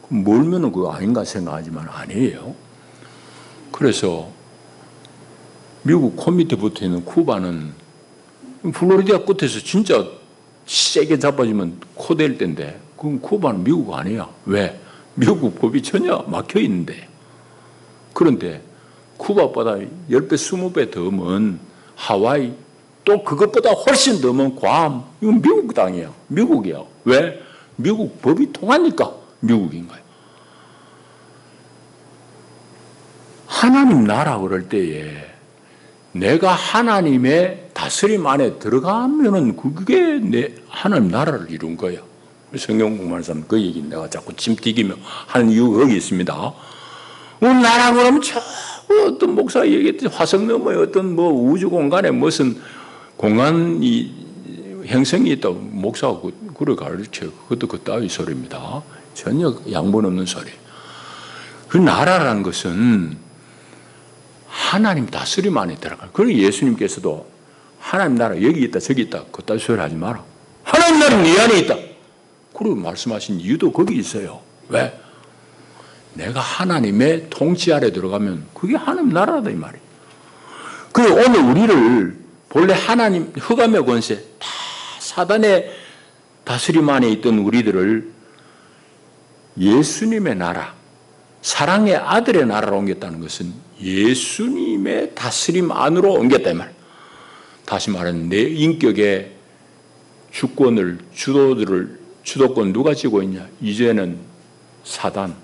멀면은 그거 아닌가 생각하지만 아니에요. 그래서 미국 코 밑에 붙어 있는 쿠바는 플로리다 끝에서 진짜 세게 잡아주면 코 댈 텐데 그건 쿠바는 미국 아니야. 왜? 미국 법이 전혀 막혀 있는데. 그런데 쿠바보다 10배, 20배 더 먼 하와이 또 그것보다 훨씬 더 먼 괌 이건 미국 땅이에요. 미국이에요. 왜? 미국 법이 통하니까 미국인 거예요. 하나님 나라 그럴 때에 내가 하나님의 다스림 안에 들어가면은 그게 내 하나님 나라를 이룬 거예요. 성경 공부하는 사람 그 얘기 내가 자꾸 침 튀기며 하는 이유가 거기 있습니다. 나라 그러면 저 어떤 목사가 얘기했듯이 화성 너머에 어떤 뭐 우주 공간에 무슨 공간이 행성이 있다고 목사가 그걸 가르쳐요. 그것도 그 따위 소리입니다. 전혀 양본 없는 소리. 그 나라라는 것은 하나님 다스림 안에 들어가요. 그러니 예수님께서도 하나님 나라 여기 있다 저기 있다 그따위 소리 하지 마라. 하나님 나라는 네 안에 있다. 그리고 말씀하신 이유도 거기 있어요. 왜? 내가 하나님의 통치 아래 들어가면 그게 하나님 나라다 이 말이에요. 그래서 오늘 우리를 본래 하나님 흑암의 권세 다 사단의 다스림 안에 있던 우리들을 예수님의 나라 사랑의 아들의 나라로 옮겼다는 것은 예수님의 다스림 안으로 옮겼다 이 말이에요. 다시 말하면 내 인격의 주권을 주도권 누가 쥐고 있냐? 이제는 사단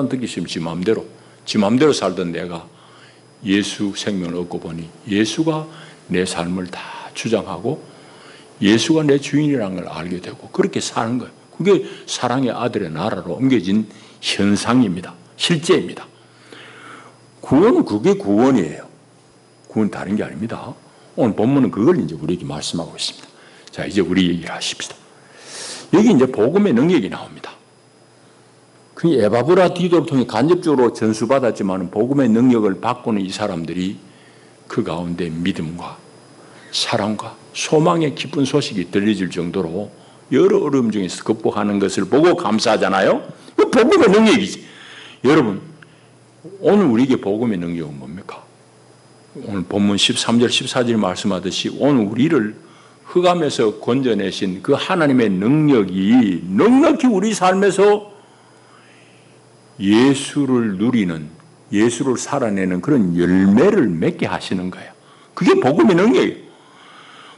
듣기 싫으면 지 마음대로 살던 내가 예수 생명을 얻고 보니 예수가 내 삶을 다 주장하고 예수가 내 주인이라는 걸 알게 되고 그렇게 사는 거예요. 그게 사랑의 아들의 나라로 옮겨진 현상입니다. 실제입니다. 구원은 그게 구원이에요. 구원 다른 게 아닙니다. 오늘 본문은 그걸 이제 우리에게 말씀하고 있습니다. 자, 이제 우리 얘기를 하십시다. 여기 이제 복음의 능력이 나옵니다. 그 에바브라 디도를 통해 간접적으로 전수받았지만 복음의 능력을 받고는 이 사람들이 그 가운데 믿음과 사랑과 소망의 기쁜 소식이 들려질 정도로 여러 어려움 중에서 극복하는 것을 보고 감사하잖아요. 그 복음의 능력이지. 여러분 오늘 우리에게 복음의 능력은 뭡니까? 오늘 본문 13절 14절 말씀하듯이 오늘 우리를 흑암에서 건져내신 그 하나님의 능력이 넉넉히 우리 삶에서 예수를 누리는 예수를 살아내는 그런 열매를 맺게 하시는 거예요. 그게 복음의 능력이에요.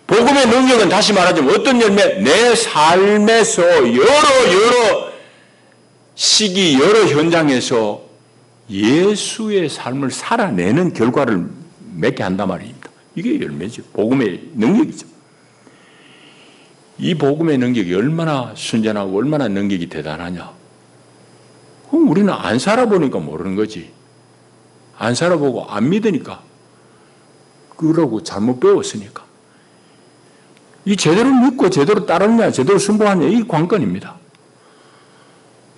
복음의 능력은 다시 말하자면 어떤 열매? 내 삶에서 여러 시기 여러 현장에서 예수의 삶을 살아내는 결과를 맺게 한단 말입니다. 이게 열매죠. 복음의 능력이죠. 이 복음의 능력이 얼마나 순전하고 얼마나 능력이 대단하냐. 그럼 우리는 안 살아보니까 모르는 거지. 안 살아보고 안 믿으니까. 그러고 잘못 배웠으니까. 이 제대로 믿고 제대로 따르냐 제대로 순종하냐 이 관건입니다.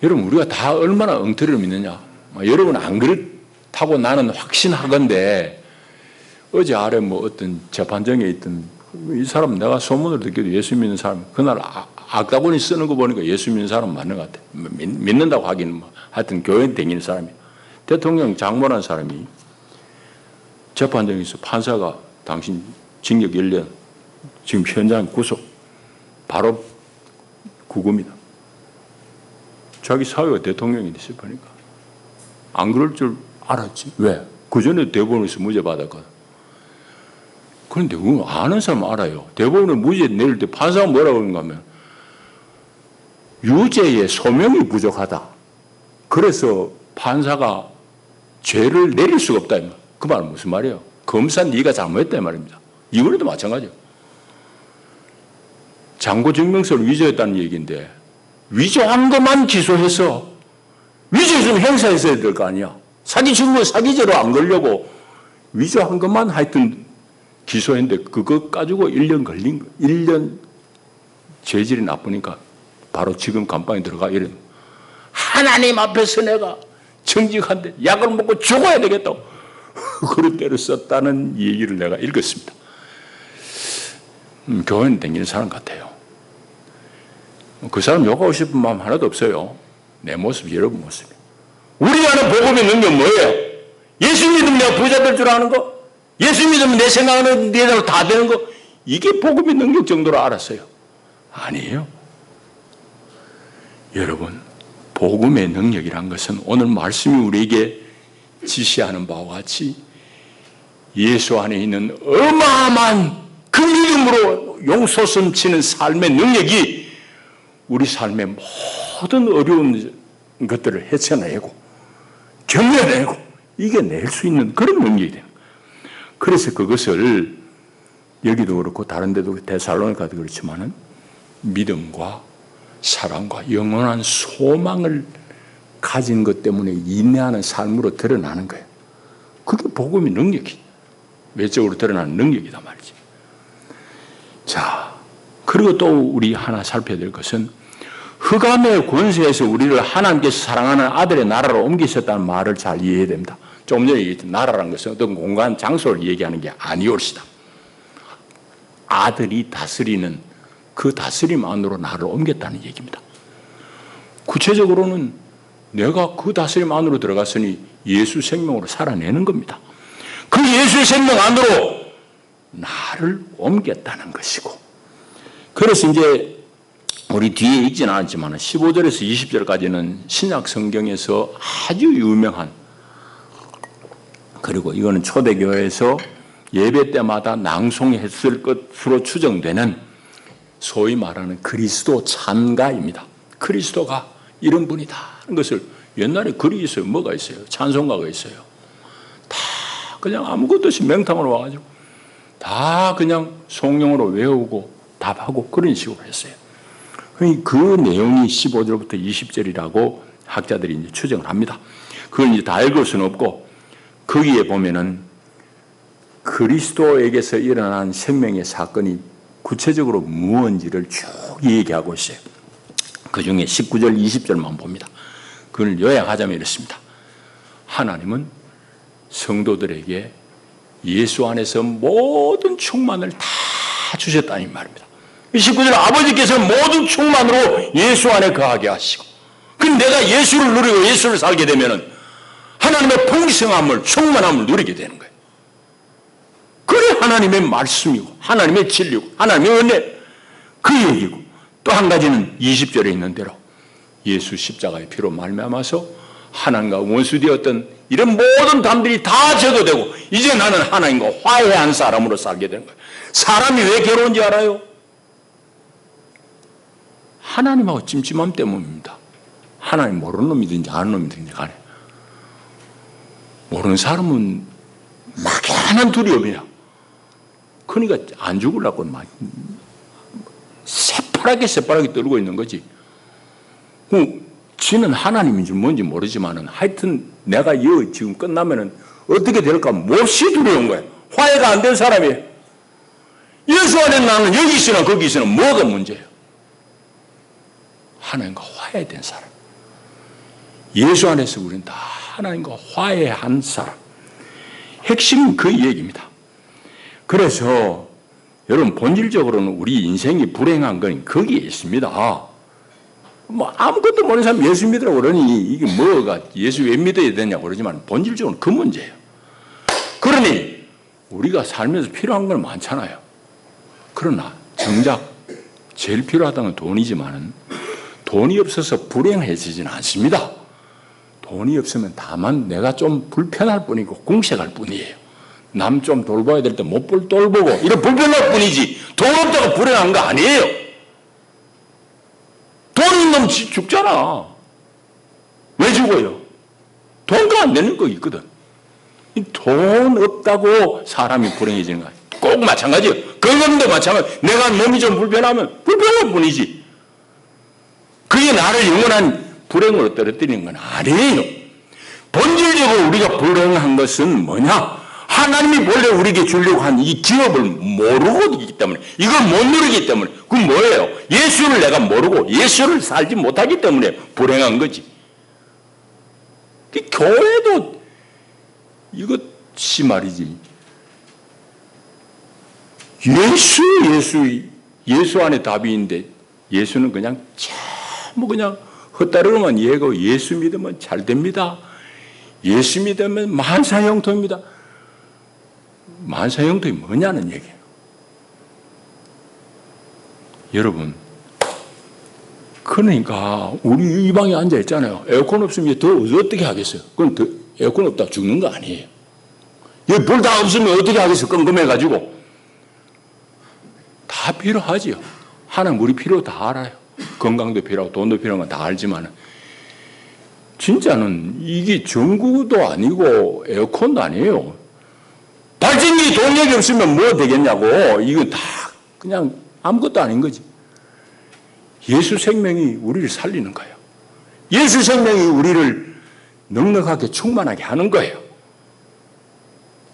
여러분 우리가 다 얼마나 엉터리를 믿느냐. 여러분 안 그렇다고 나는 확신하건대 어제 아래 뭐 어떤 재판정에 있던 이 사람 내가 소문을 듣기도 예수 믿는 사람 그날 악다구니 쓰는 거 보니까 예수 믿는 사람 맞는 것 같아. 믿는다고 하기는 뭐 하여튼 교회 다니는 사람이 대통령 장모라는 사람이 재판정에서 판사가 당신 징역 1년 지금 현장 구속 바로 구금이다. 자기 사회가 대통령이 됐을 거니까 안 그럴 줄 알았지. 왜? 그전에 대법원에서 무죄 받았거든. 그런데 아는 사람 알아요. 대법원에 무죄 내릴 때 판사가 뭐라고 그러는가 하면 유죄의 소명이 부족하다. 그래서 판사가 죄를 내릴 수가 없다. 그 말은 무슨 말이에요? 검사 네가 잘못했다 이 말입니다. 이번에도 마찬가지예요. 잔고증명서를 위조했다는 얘기인데 위조한 것만 기소해서 위조했으면 행사했어야 될 거 아니야. 사기 증거 사기죄로 안 걸려고 위조한 것만 하여튼 기소했는데 그것 가지고 1년 걸린 거. 1년 죄질이 나쁘니까 바로 지금 감방에 들어가 이런 하나님 앞에서 내가 정직한데 약을 먹고 죽어야 되겠다고 그런 때를 썼다는 얘기를 내가 읽었습니다. 교회는 댕기는 사람 같아요. 그 사람 욕하고 싶은 마음 하나도 없어요. 내 모습이 여러분 모습이에요. 우리 안에 복음의 능력은 뭐예요? 예수 믿으면 내가 부자 될 줄 아는 거? 예수 믿으면 내 생각하는 대로 다 되는 거? 이게 복음의 능력 정도로 알았어요. 아니에요. 여러분, 복음의 능력이란 것은 오늘 말씀이 우리에게 지시하는 바와 같이 예수 안에 있는 어마어마한 그 믿음으로 용솟음 치는 삶의 능력이 우리 삶의 모든 어려운 것들을 헤쳐내고 견뎌내고 이겨낼 수 있는 그런 능력이 되는 거예요. 그래서 그것을 여기도 그렇고 다른 데도 데살로니가도 그렇지만은 믿음과 사랑과 영원한 소망을 가진 것 때문에 인내하는 삶으로 드러나는 거예요. 그게 복음의 능력이에요. 외적으로 드러나는 능력이다 말이지. 자, 그리고 또 우리 하나 살펴야 될 것은 흑암의 권세에서 우리를 하나님께서 사랑하는 아들의 나라로 옮기셨다는 말을 잘 이해해야 됩니다. 조금 전에 얘기했던 나라라는 것은 어떤 공간, 장소를 얘기하는 게 아니올시다. 아들이 다스리는 그 다스림 안으로 나를 옮겼다는 얘기입니다. 구체적으로는 내가 그 다스림 안으로 들어갔으니 예수 생명으로 살아내는 겁니다. 그 예수의 생명 안으로 나를 옮겼다는 것이고, 그래서 이제 우리 뒤에 읽지는 않았지만 15절에서 20절까지는 신약 성경에서 아주 유명한, 그리고 이거는 초대교회에서 예배 때마다 낭송했을 것으로 추정되는 소위 말하는 그리스도 찬가입니다. 그리스도가 이런 분이다 하는 것을 옛날에 글이 있어요. 뭐가 있어요? 찬송가가 있어요. 다 그냥 아무것도 없이 맹탕으로 와가지고 다 그냥 성령으로 외우고 답하고 그런 식으로 했어요. 그 내용이 15절부터 20절이라고 학자들이 이제 추정을 합니다. 그걸 이제 다 읽을 수는 없고, 거기에 보면은 그리스도에게서 일어난 생명의 사건이 구체적으로 무엇인지를 쭉 얘기하고 있어요. 그 중에 19절, 20절만 봅니다. 그걸 요약하자면 이렇습니다. 하나님은 성도들에게 예수 안에서 모든 충만을 다 주셨다는 말입니다. 19절 아버지께서 모든 충만으로 예수 안에 거하게 하시고, 그럼 내가 예수를 누리고 예수를 살게 되면은 하나님의 풍성함을, 충만함을 누리게 되는 거예요. 그게 하나님의 말씀이고 하나님의 진리고 하나님의 은혜, 그 얘기고, 또 한 가지는 20절에 있는 대로 예수 십자가의 피로 말미암아서 하나님과 원수되었던 이런 모든 담들이 다 제거되고 이제 나는 하나님과 화해한 사람으로 살게 되는 거예요. 사람이 왜 괴로운지 알아요? 하나님하고 찜찜함 때문입니다. 하나님 모르는 놈이든지 아는 놈이든지 간에. 모르는 사람은 막연한 두려움이야. 그러니까 안 죽으려고 막 새파랗게 떨고 있는 거지. 지는 하나님인지 뭔지 모르지만은 하여튼 내가 지금 끝나면은 어떻게 될까 몹시 두려운 거예요. 화해가 안 된 사람이에요. 예수 안에 나는 여기 있으나 거기 있으나 뭐가 문제예요? 하나님과 화해된 사람. 예수 안에서 우리는 다 하나님과 화해한 사람. 핵심은 그 얘기입니다. 그래서 여러분 본질적으로는 우리 인생이 불행한 건 거기에 있습니다. 뭐 아무것도 모르는 사람 예수 믿으라고 그러니 이게 뭐가 예수 왜 믿어야 되냐고 그러지만 본질적으로는 그 문제예요. 그러니 우리가 살면서 필요한 건 많잖아요. 그러나 정작 제일 필요하다는 건 돈이지만은 돈이 없어서 불행해지지는 않습니다. 돈이 없으면 다만 내가 좀 불편할 뿐이고 궁색할 뿐이에요. 남 좀 돌봐야 될 때 못 돌보고 이런 불편할 뿐이지 돈 없다고 불행한 거 아니에요. 돈 있는 놈 죽잖아. 왜 죽어요? 돈가 안 되는 거 있거든. 돈 없다고 사람이 불행해지는 거 아니에요. 꼭 마찬가지예요. 건강도 마찬가지. 내가 몸이 좀 불편하면 불편할 뿐이지. 그게 나를 영원한 불행으로 떨어뜨리는 건 아니에요. 본질적으로 우리가 불행한 것은 뭐냐? 하나님이 본래 우리에게 주려고 한 이 기업을 모르고 있기 때문에, 이걸 못 누리기 때문에. 그건 뭐예요? 예수를 내가 모르고 예수를 살지 못하기 때문에 불행한 거지. 교회도 이것이 말이지. 예수 안에 답이 있는데 예수는 그냥 전부 그냥 헛다리로만 이해하고 예수 믿으면 잘 됩니다. 예수 믿으면 만사형통입니다. 만사형통이 뭐냐는 얘기예요. 여러분, 그러니까 우리 이 방에 앉아 있잖아요. 에어컨 없으면 더 어떻게 하겠어요? 그건 더 에어컨 없다 죽는 거 아니에요. 여기 불 다 없으면 어떻게 하겠어요? 끔끔해가지고. 다 필요하지요. 하나님 우리 필요 다 알아요. 건강도 필요하고 돈도 필요한 건 다 알지만 진짜는 이게 전구도 아니고 에어컨도 아니에요. 발전기 동력이 없으면 뭐 되겠냐고. 이건 다 그냥 아무것도 아닌 거지. 예수 생명이 우리를 살리는 거예요. 예수 생명이 우리를 넉넉하게 충만하게 하는 거예요.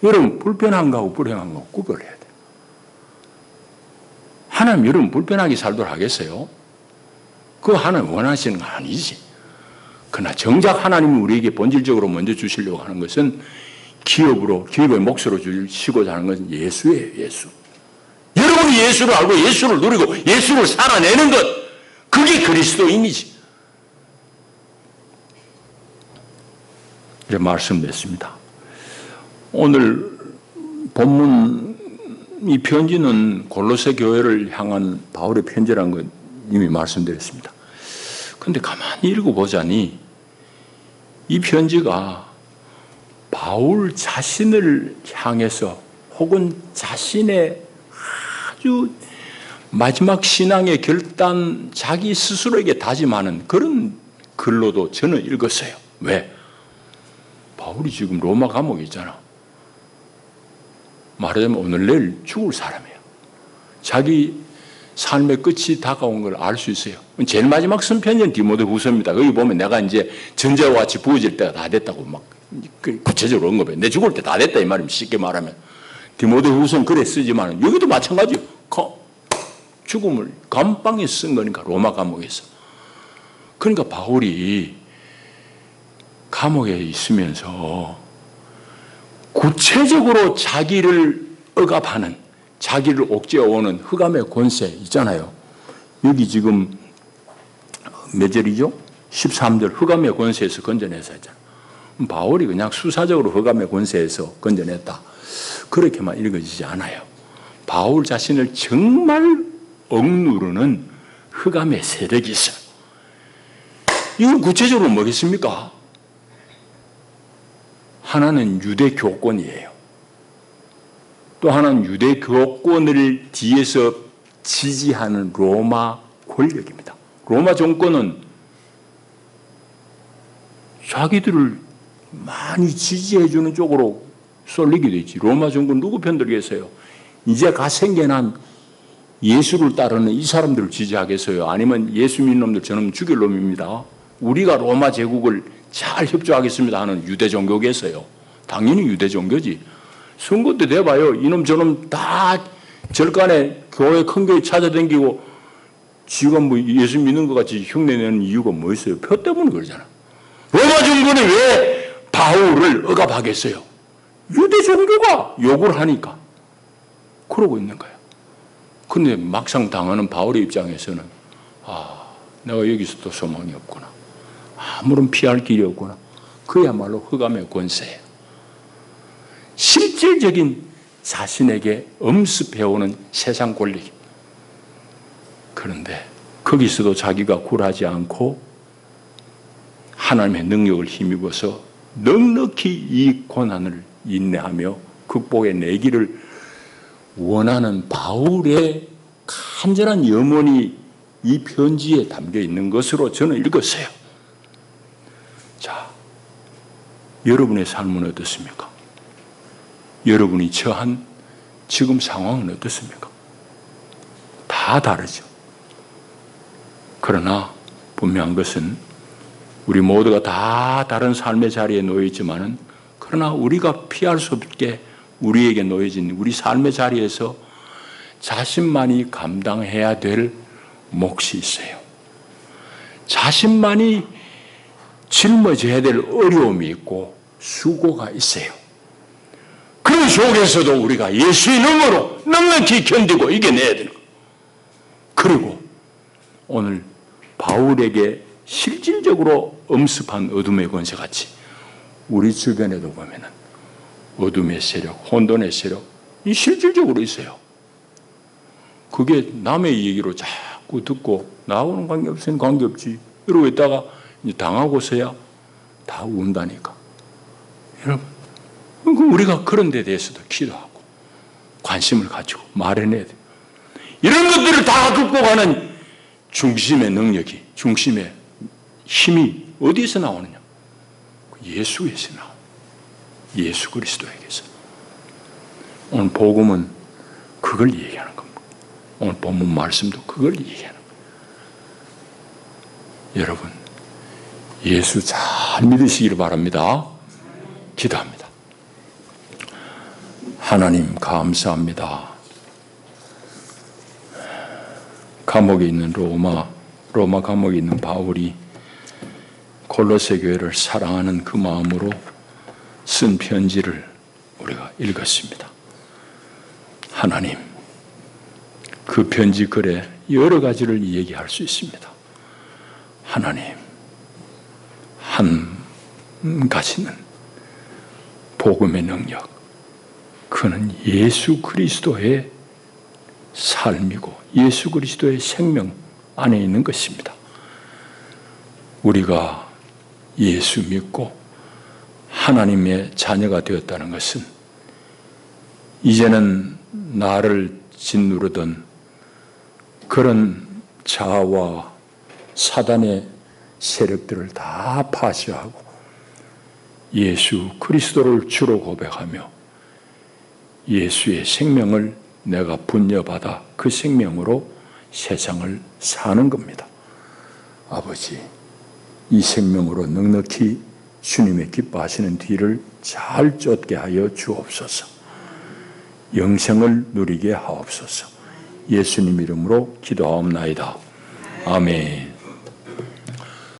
여러분 불편한 거하고 불행한 거 구별해야 돼요. 하나님 여러분 불편하게 살도록 하겠어요? 그거 하나님 원하시는 건 아니지. 그러나 정작 하나님이 우리에게 본질적으로 먼저 주시려고 하는 것은 기업의 몫으로 주시고자 하는 것은 예수예요. 예수. 여러분이 예수를 알고 예수를 누리고 예수를 살아내는 것, 그게 그리스도인이지. 이렇게 말씀드렸습니다. 오늘 본문 이 편지는 골로새 교회를 향한 바울의 편지라는 건 이미 말씀드렸습니다. 그런데 가만히 읽어보자니 이 편지가 바울 자신을 향해서 혹은 자신의 아주 마지막 신앙의 결단, 자기 스스로에게 다짐하는 그런 글로도 저는 읽었어요. 왜? 바울이 지금 로마 감옥에 있잖아. 말하자면 오늘 내일 죽을 사람이에요. 자기 삶의 끝이 다가온 걸 알 수 있어요. 제일 마지막 쓴 편지는 디모데후서입니다. 거기 보면 내가 이제 전자와 같이 부어질 때가 다 됐다고 막 구체적으로 언급해. 내 죽을 때 다 됐다 이 말입니다. 쉽게 말하면. 디모데후서는 그래 쓰지만 여기도 마찬가지예요. 죽음을 감방에 쓴 거니까 로마 감옥에서. 그러니까 바울이 감옥에 있으면서 구체적으로 자기를 억압하는, 자기를 옥죄어오는 흑암의 권세 있잖아요. 여기 지금 몇 절이죠? 13절 흑암의 권세에서 건져내서 했잖아요. 바울이 그냥 수사적으로 흑암의 권세에서 건져냈다. 그렇게만 읽어지지 않아요. 바울 자신을 정말 억누르는 흑암의 세력이 있어요. 이건 구체적으로 뭐겠습니까? 하나는 유대 교권이에요. 또 하나는 유대 교권을 뒤에서 지지하는 로마 권력입니다. 로마 정권은 자기들을 많이 지지해주는 쪽으로 쏠리게 되지. 로마 정권 누구 편들겠어요? 이제 가 생겨난 예수를 따르는 이 사람들을 지지하겠어요? 아니면 예수 믿는 놈들 저놈 죽일 놈입니다. 우리가 로마 제국을 잘 협조하겠습니다 하는 유대 종교겠어요? 당연히 유대 종교지. 선거 때 돼봐요. 이놈 저놈 다 절간에 교회 큰 교회 찾아다니고 지가 뭐 예수 믿는 것 같이 흉내내는 이유가 뭐 있어요? 표 때문에 그러잖아. 로마 정권이 왜 바울을 억압하겠어요? 유대 종교가 요구를 하니까 그러고 있는 거예요. 근데 막상 당하는 바울의 입장에서는 내가 여기서도 소망이 없구나. 아무런 피할 길이 없구나. 그야말로 흑암의 권세예요. 실질적인 자신에게 엄습해오는 세상 권리. 그런데 거기서도 자기가 굴하지 않고 하나님의 능력을 힘입어서 넉넉히 이 고난을 인내하며 극복해 내기를 원하는 바울의 간절한 염원이 이 편지에 담겨 있는 것으로 저는 읽었어요. 자, 여러분의 삶은 어떻습니까? 여러분이 처한 지금 상황은 어떻습니까? 다 다르죠. 그러나 분명한 것은 우리 모두가 다 다른 삶의 자리에 놓여 있지만은, 그러나 우리가 피할 수 없게 우리에게 놓여진 우리 삶의 자리에서 자신만이 감당해야 될 몫이 있어요. 자신만이 짊어져야 될 어려움이 있고 수고가 있어요. 그런 속에서도 우리가 예수의 능으로 넉넉히 견디고 이겨내야 되는 거예요. 그리고 오늘 바울에게 실질적으로 엄습한 어둠의 권세같이 우리 주변에도 보면은 어둠의 세력, 혼돈의 세력, 이 실질적으로 있어요. 그게 남의 얘기로 자꾸 듣고 나하고는 관계없으니 관계없지 이러고 있다가 이제 당하고서야 다 운다니까. 여러분, 우리가 그런 데 대해서도 기도하고 관심을 가지고 말해내야 돼요. 이런 것들을 다 극복하는 중심의 능력이, 중심의 힘이 어디에서 나오느냐? 예수에서 나와요. 예수 그리스도에게서. 오늘 복음은 그걸 얘기하는 겁니다. 오늘 본문 말씀도 그걸 얘기하는 거예요. 여러분, 예수 잘 믿으시기를 바랍니다. 기도합니다. 하나님 감사합니다. 감옥에 있는 로마 감옥에 있는 바울이 골로새 교회를 사랑하는 그 마음으로 쓴 편지를 우리가 읽었습니다. 하나님, 그 편지 글에 여러 가지를 얘기할 수 있습니다. 하나님, 한 가지는 복음의 능력, 그는 예수 그리스도의 삶이고 예수 그리스도의 생명 안에 있는 것입니다. 우리가 예수 믿고 하나님의 자녀가 되었다는 것은 이제는 나를 짓누르던 그런 자아와 사단의 세력들을 다 파쇄하고 예수 그리스도를 주로 고백하며 예수의 생명을 내가 분여받아 그 생명으로 세상을 사는 겁니다. 아버지, 이 생명으로 넉넉히 주님의 기뻐하시는 뒤를 잘 쫓게 하여 주옵소서. 영생을 누리게 하옵소서. 예수님 이름으로 기도하옵나이다. 아멘.